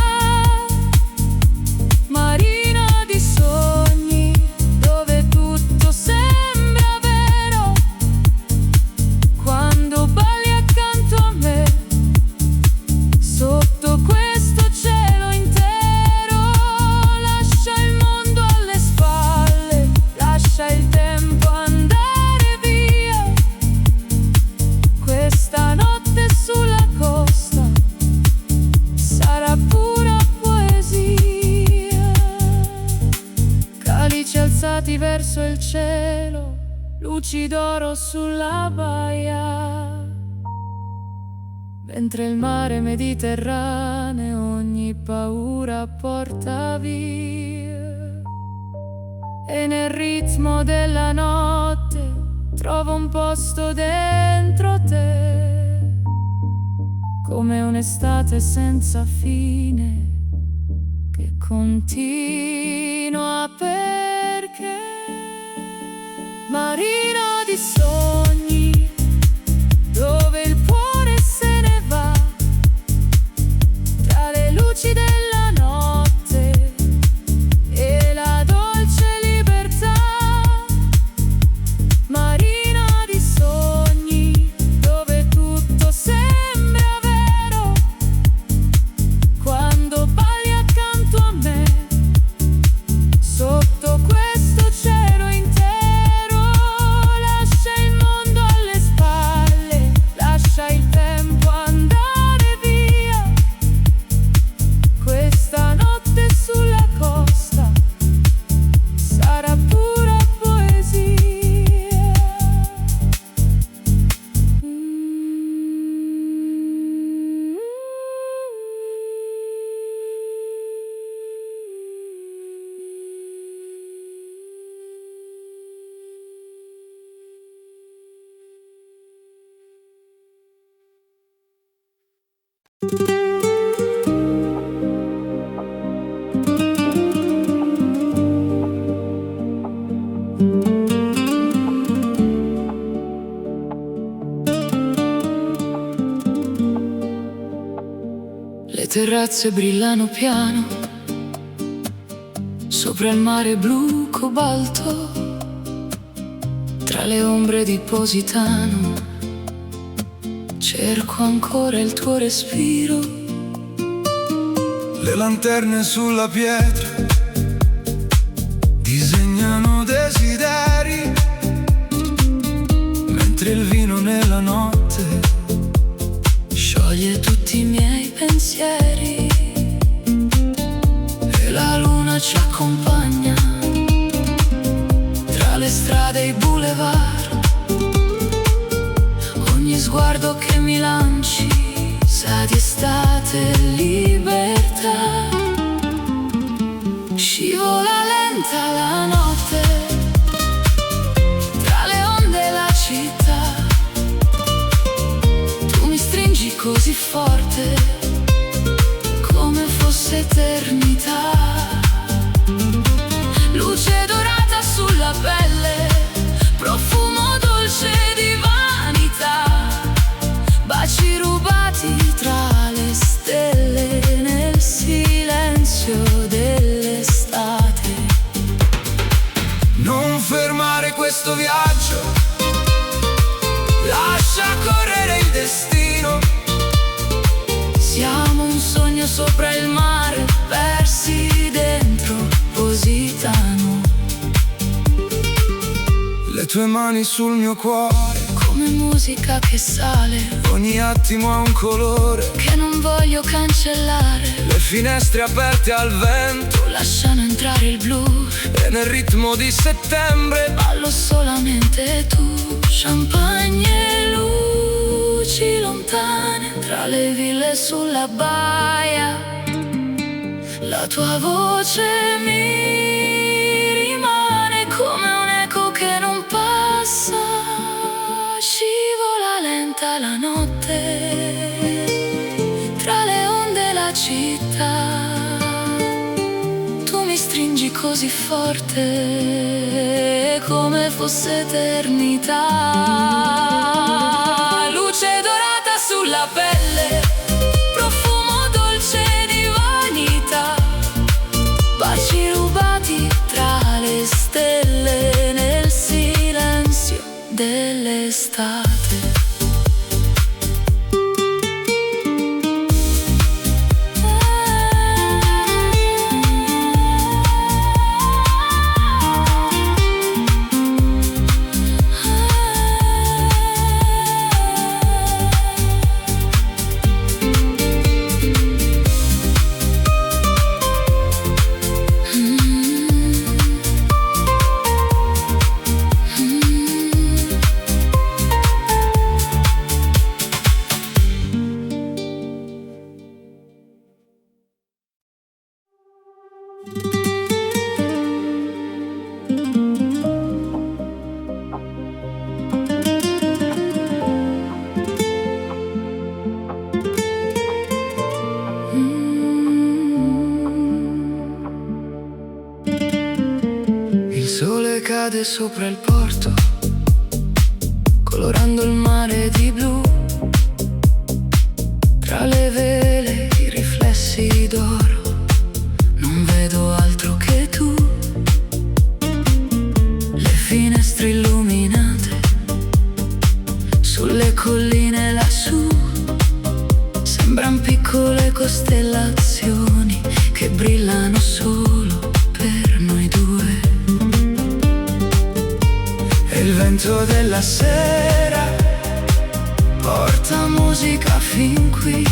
Marina di sogni, dove tutto sembra vero, quando balli accanto a me, sotto questo cielo intero. Lascia il mondo alle spalle, lascia il tempo andare via. Questa notte sulla costa sarà pura poesia. Calici alzati verso il cielo, luci d'oro sulla baia, mentre il mare Mediterraneo ogni paura porta via. e nel ritmo della notte trovo un posto dentro te, come un'estate senza fine che continua perché marina di sogni, dove il cuore se ne va tra le luci della notte e la dolce libertà. Marina di sogni, dove tutto sembra vero quando balli accanto a me sotto questo cielo intero. Lascia il mondo alle spalle, lascia il tempo andare via. Questa notte sulla costa sarà pura poesia. Le terrazze brillano piano sopra il mare blu cobalto, tra le ombre di Positano cerco ancora il tuo respiro. Le lanterne sulla pietra disegnano desideri, mentre il vino nella notte Scioglie tutti i miei pensieri e la luna ci accompagna tra le strade e i boulevard. Ogni sguardo che mi lanci sa di estate e libertà. Scivola lenta la notte tra le onde e la città. Tu mi stringi così forte come fosse eternità. Luce dorata sulla pelle, profumo dolce di vanità. Baci rubati tra le stelle nel silenzio dell'estate. Non fermare questo viaggio, lascia correre il destino. Siamo un sogno sopra il mare, persi dentro Positano. Le tue mani sul mio cuore, Come musica che sale, ogni attimo ha un colore. che non voglio cancellare. Le finestre aperte al vento Lasciano entrare il blu, e nel ritmo di settembre ballo solamente tu. Champagne e luci lontane tra le ville sulla baia. La tua voce mi rimane come un eco che non passa. Scivola lenta la notte tra le onde e la città. Tu mi stringi così forte come fosse eternità. Luce dorata sulla pelle, profumo dolce di vanità. Baci rubati tra le stelle nel silenzio dell'estate. sole cade sopra il porto, colorando il mare di blu. Tra le vele i riflessi d'oro, non vedo altro che tu. Le finestre illuminate sulle colline lassù, sembran piccole costellazioni che brillano solo per noi due. E il vento della sera porta musica fin qui,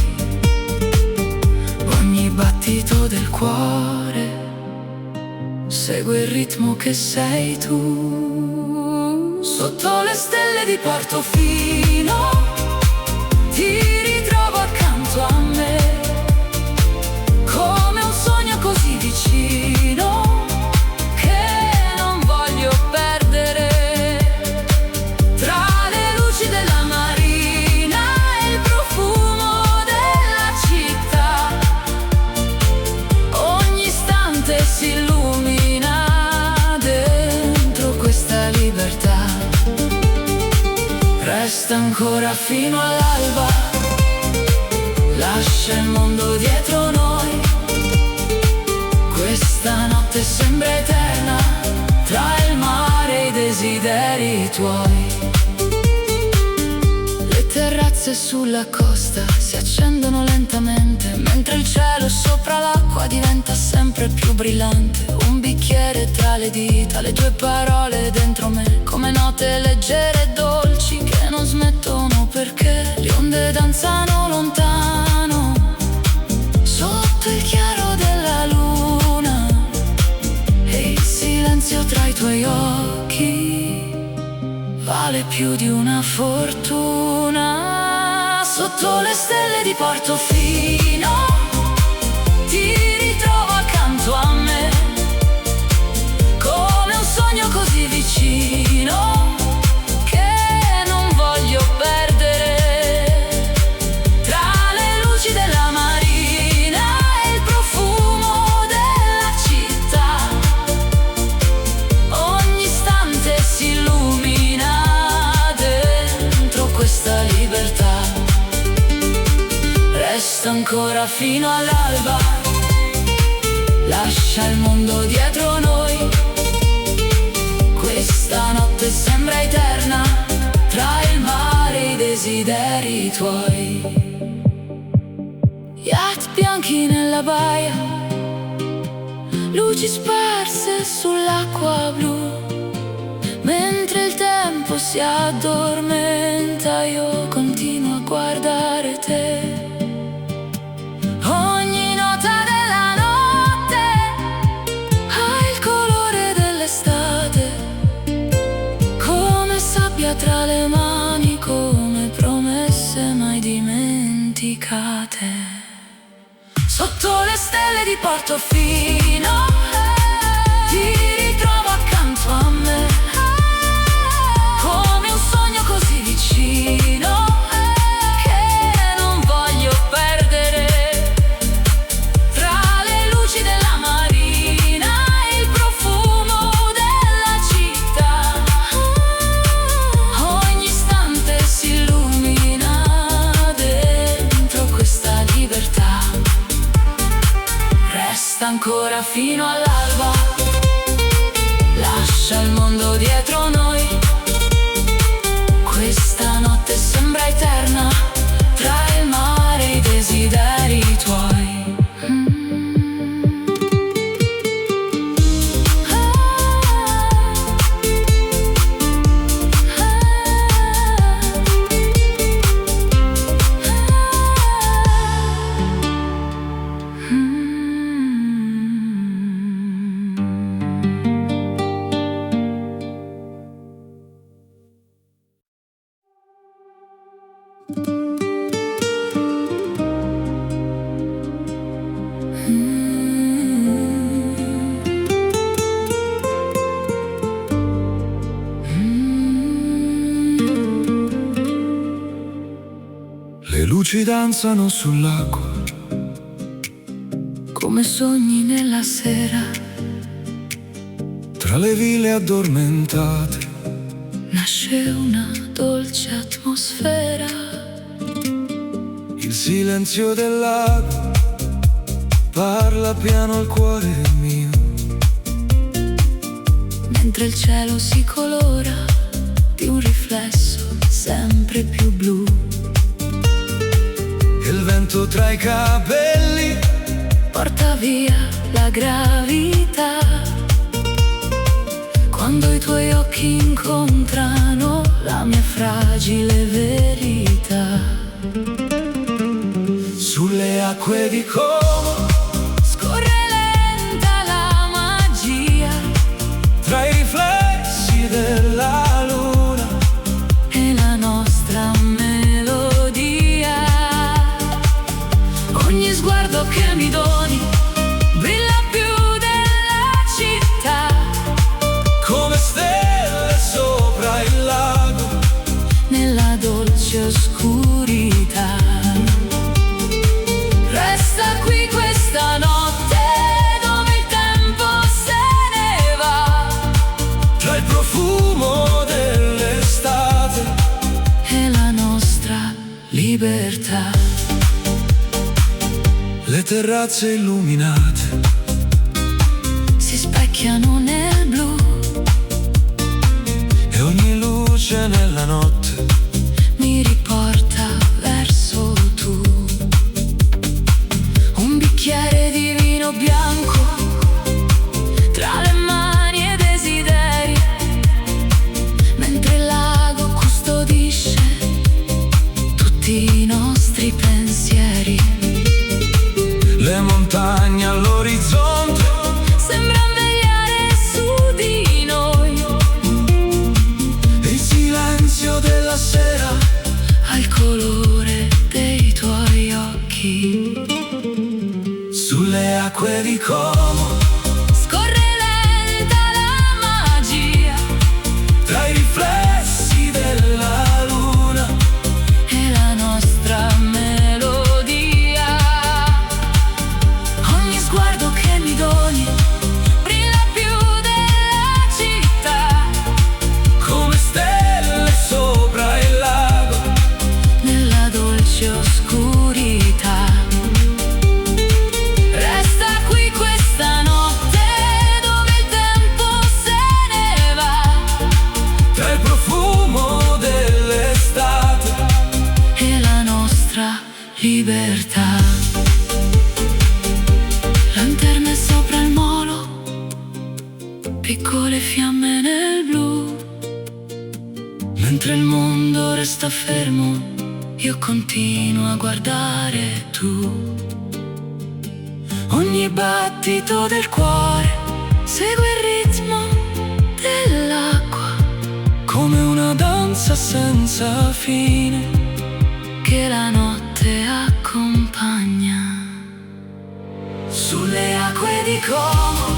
ogni battito del cuore segue il ritmo che sei tu. Sotto le stelle di Portofino ti ritrovo accanto a me, come un sogno così vicino che non voglio perdere. Tra le luci della marina e il profumo della città, ogni istante si illumina dentro questa libertà. Resta ancora fino all'alba, lascia il mondo dietro noi. Questa notte sembra eterna, tra il mare e i desideri tuoi. Le terrazze sulla costa si accendono lentamente, mentre il cielo sopra l'acqua diventa sempre più brillante. Un bicchiere tra le dita, le tue parole dentro me, come note leggere e dolci che non smettono perché le onde danzano lontano sotto il chiaro della luna. E il silenzio tra i tuoi occhi vale più di una fortuna. Sotto le stelle di Portofino ti ritrovo accanto a me, come un sogno così vicino che non voglio perdere. Tra le luci della marina e il profumo della città, ogni istante si illumina dentro questa libertà. Resta ancora fino all'alba, lascia il mondo dietro noi. Questa notte sembra eterna, tra il mare e i desideri tuoi. Yacht bianchi nella baia, luci sparse sull'acqua blu, mentre il tempo si addormenta io continuo a guardare te. Ogni nota della notte ha il colore dell'estate, come sabbia tra le mani, come promesse mai dimenticate. Sotto le stelle di Portofino ti ritrovo accanto a me, come un sogno così vicino che non voglio perdere. Tra le luci della marina e il profumo della città, ogni istante si illumina dentro questa libertà. Resta ancora fino all'alba, lascia il mondo dietro noi. Questa notte sembra eterna, tra il mare e i desideri tuoi. Le luci danzano sull'acqua, come sogni nella sera. Tra le ville addormentate nasce una dolce atmosfera. Il silenzio del lago parla piano al cuore mio, mentre il cielo si colora di un riflesso sempre più blu. Il vento tra i capelli porta via la gravità. Quando i tuoi occhi incontrano la mia fragile verità. Sulle acque di Como Scorre lenta la magia tra i riflessi della luna e la nostra melodia. Ogni sguardo che mi doni brilla più della città, come stelle sopra il lago nella dolce oscurità. Resta qui questa notte dove il tempo se ne va, tra il profumo dell'estate e la nostra libertà. Le terrazze illuminate Si specchiano nel blu e ogni luce nella notte mi riporta verso tu. Un bicchiere di vino bianco tra le mani e desideri, mentre il lago custodisce tutti i nostri pensieri. le montagne all'orizzonte Sembra vegliare su di noi, il silenzio della sera al colore dei tuoi occhi. sulle acque di Como Scorre lenta la magia tra i riflessi della luna e la nostra melodia. Ogni sguardo che mi doni brilla più della città, come stelle sopra il lago nella dolce oscurità. Resta qui questa notte dove il tempo se ne va, tra il profumo dell'estate e la nostra libertà. Lanterne sopra il molo, piccole fiamme nel blu, mentre il mondo resta fermo io continuo a guardare tu. Ogni battito del cuore segue il ritmo dell'acqua, come una danza senza fine che la notte accompagna. sulle Acque di Como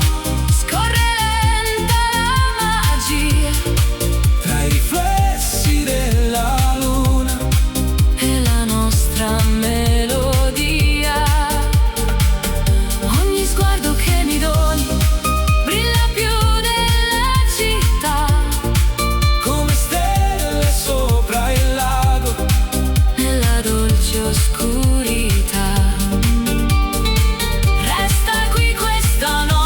scorre lenta la magia tra i riflessi della luna e la nostra melodia. Ogni sguardo che mi doni brilla più della città, come stelle sopra il lago nella dolce oscurità. Resta qui questa notte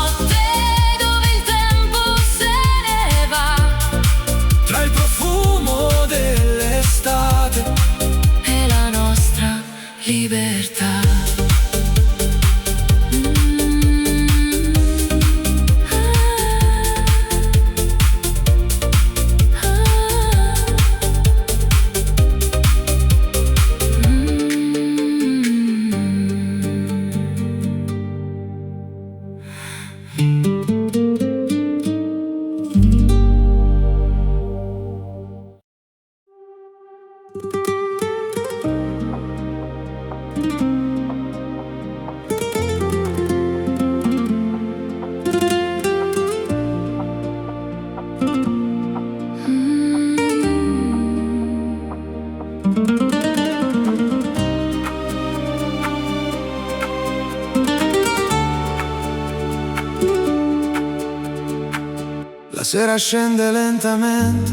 sera scende lentamente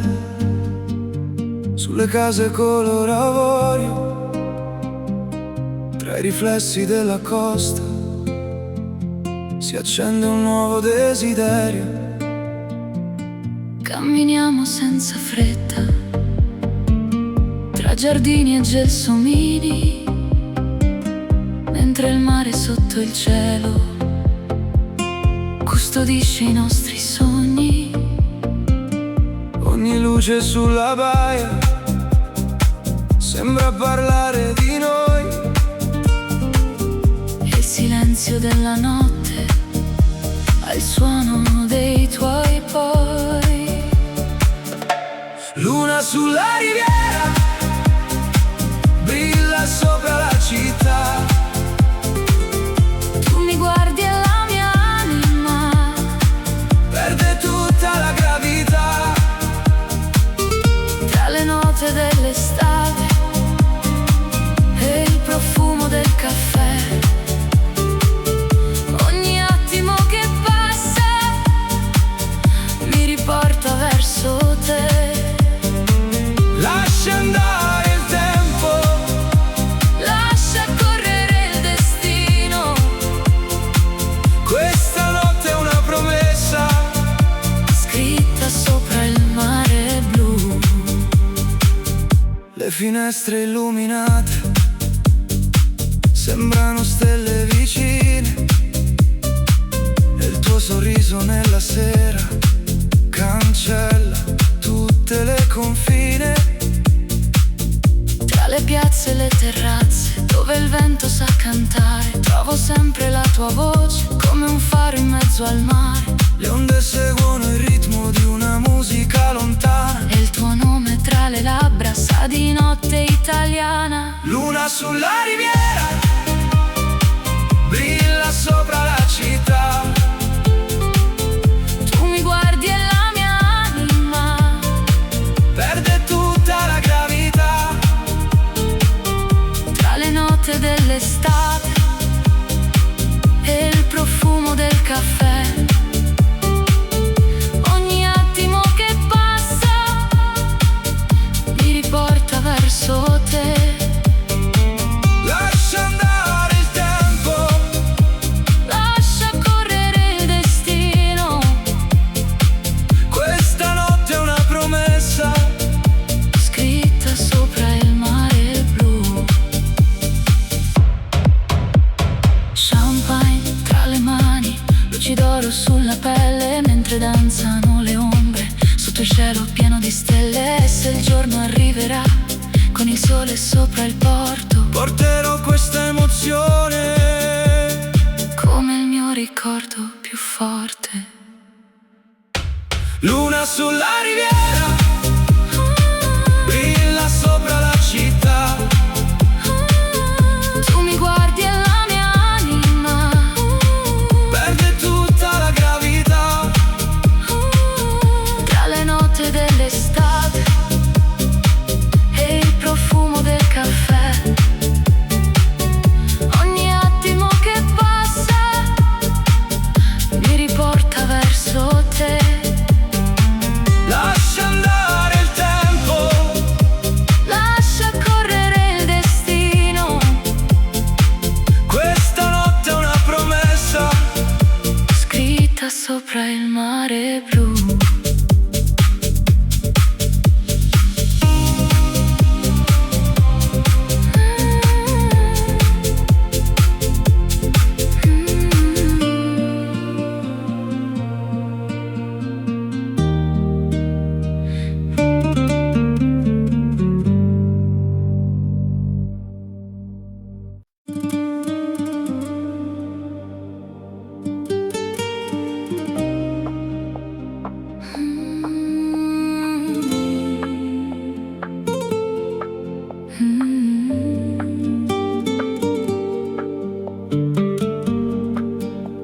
sulle case color avorio, tra i riflessi della costa si accende un nuovo desiderio. Camminiamo senza fretta tra giardini e gelsomini, mentre il mare sotto il cielo custodisce i nostri sogni. Ogni luce sulla baia sembra parlare di noi, e il silenzio della notte ha il suono dei tuoi poi. Luna sulla riviera brilla sopra la città. Tu mi guardi e la mia anima Perde tutta la gravità. tra le note dell'estate e il profumo del caffè. Ogni attimo che passa mi riporta verso te. Lascia andare il tempo, Lascia correre il destino. questa notte è una promessa Scritta sopra il mare blu. Le finestre illuminate sembrano stelle vicine, e il tuo sorriso nella sera cancella tutte le confine. Tra le piazze e le terrazze dove il vento sa cantare, trovo sempre la tua voce come un faro in mezzo al mare. Le onde seguono il ritmo di una musica lontana, E il tuo nome tra le labbra sa di notte italiana. luna sulla riviera brilla sopra la città. Tu mi guardi e la mia anima Perde tutta la gravità. tra le note dell'estate e il profumo del caffè. Ogni attimo che passa mi riporta verso te. Lascia andare il tempo, Lascia correre il destino. questa notte è una promessa Scritta sopra il mare blu. Champagne tra le mani, luci d'oro sulla pelle, mentre danzano le ombre sotto il cielo pieno di stelle. E se il giorno arriverà con il sole sopra il porto, porterò questa emozione. come il mio ricordo più forte. Luna sulla riviera brilla sopra la città. Tu mi guardi e la mia anima Perde tutta la gravità. tra le note dell'estate e il profumo del caffè. Ogni attimo che passa mi riporta verso te. Lascia andare il tempo, Lascia correre il destino. questa notte è una promessa Scritta sopra il mare blu.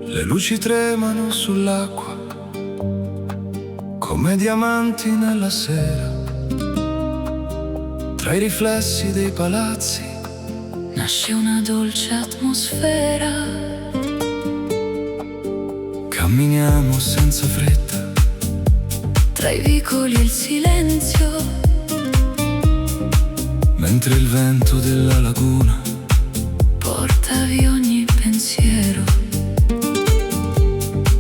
Le luci tremano sull'acqua come diamanti nella sera. Tra i riflessi dei palazzi nasce una dolce atmosfera. camminiamo senza fretta tra i vicoli e il silenzio, mentre il vento della laguna porta via ogni pensiero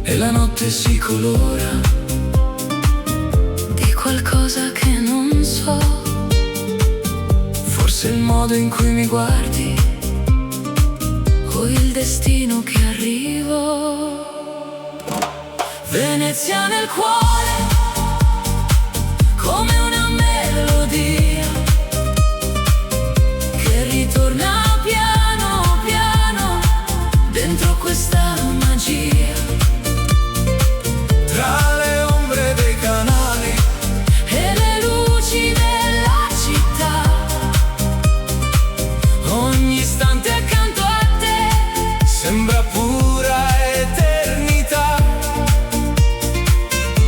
e la notte si colora di qualcosa che non so. Forse il modo in cui mi guardi o il destino che arrivo. Venezia nel cuore, come una melodia che ritorna piano piano dentro questa magia. Tra le ombre dei canali E le luci della città, ogni istante accanto a te sembra pura eternità.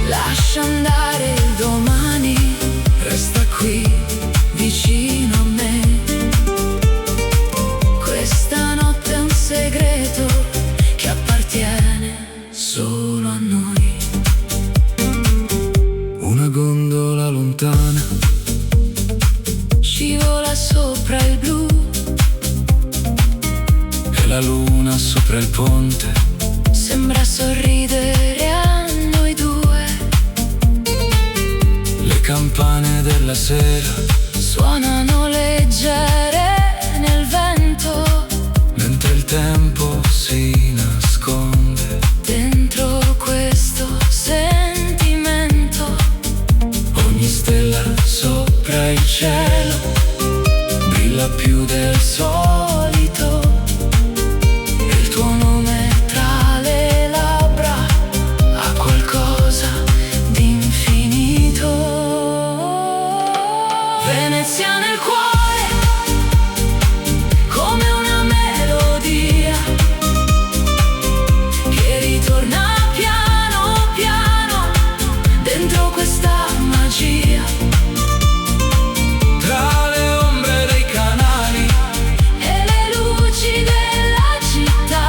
lascia andare il domani, Resta qui vicino a me. Questa notte è un segreto che appartiene solo a noi. una gondola lontana Scivola sopra il blu, e la luna sopra il ponte sembra sorridere a noi due. le campane della sera Suonano leggere nel vento, mentre il tempo si nasconde. dentro questo sentimento. Ogni stella sopra il cielo brilla più del solito, e il tuo nome tra le labbra Ha qualcosa di infinito. Venezia nel cuore, Come una melodia che ritorna piano piano dentro questa magia. tra le ombre dei canali E le luci della città,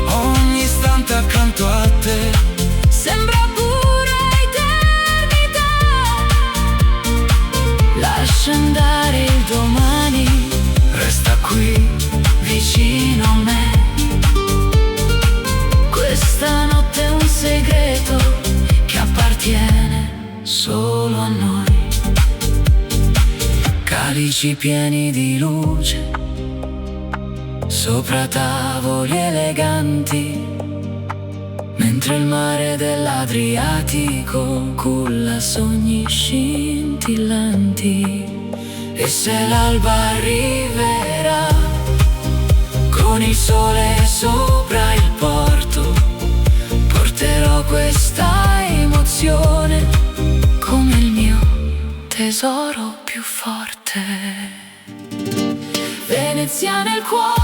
ogni istante accanto a te sembra pura eternità. Lascia andare il domani, resta qui vicino a me. Questa notte è un segreto che appartiene solo a noi. calici pieni di luce sopra tavoli eleganti, mentre il mare dell'Adriatico culla sogni scintillanti. E se l'alba arriverà con il sole sopra il porto, porterò questa emozione Come il mio tesoro più forte. Venezia nel cuore.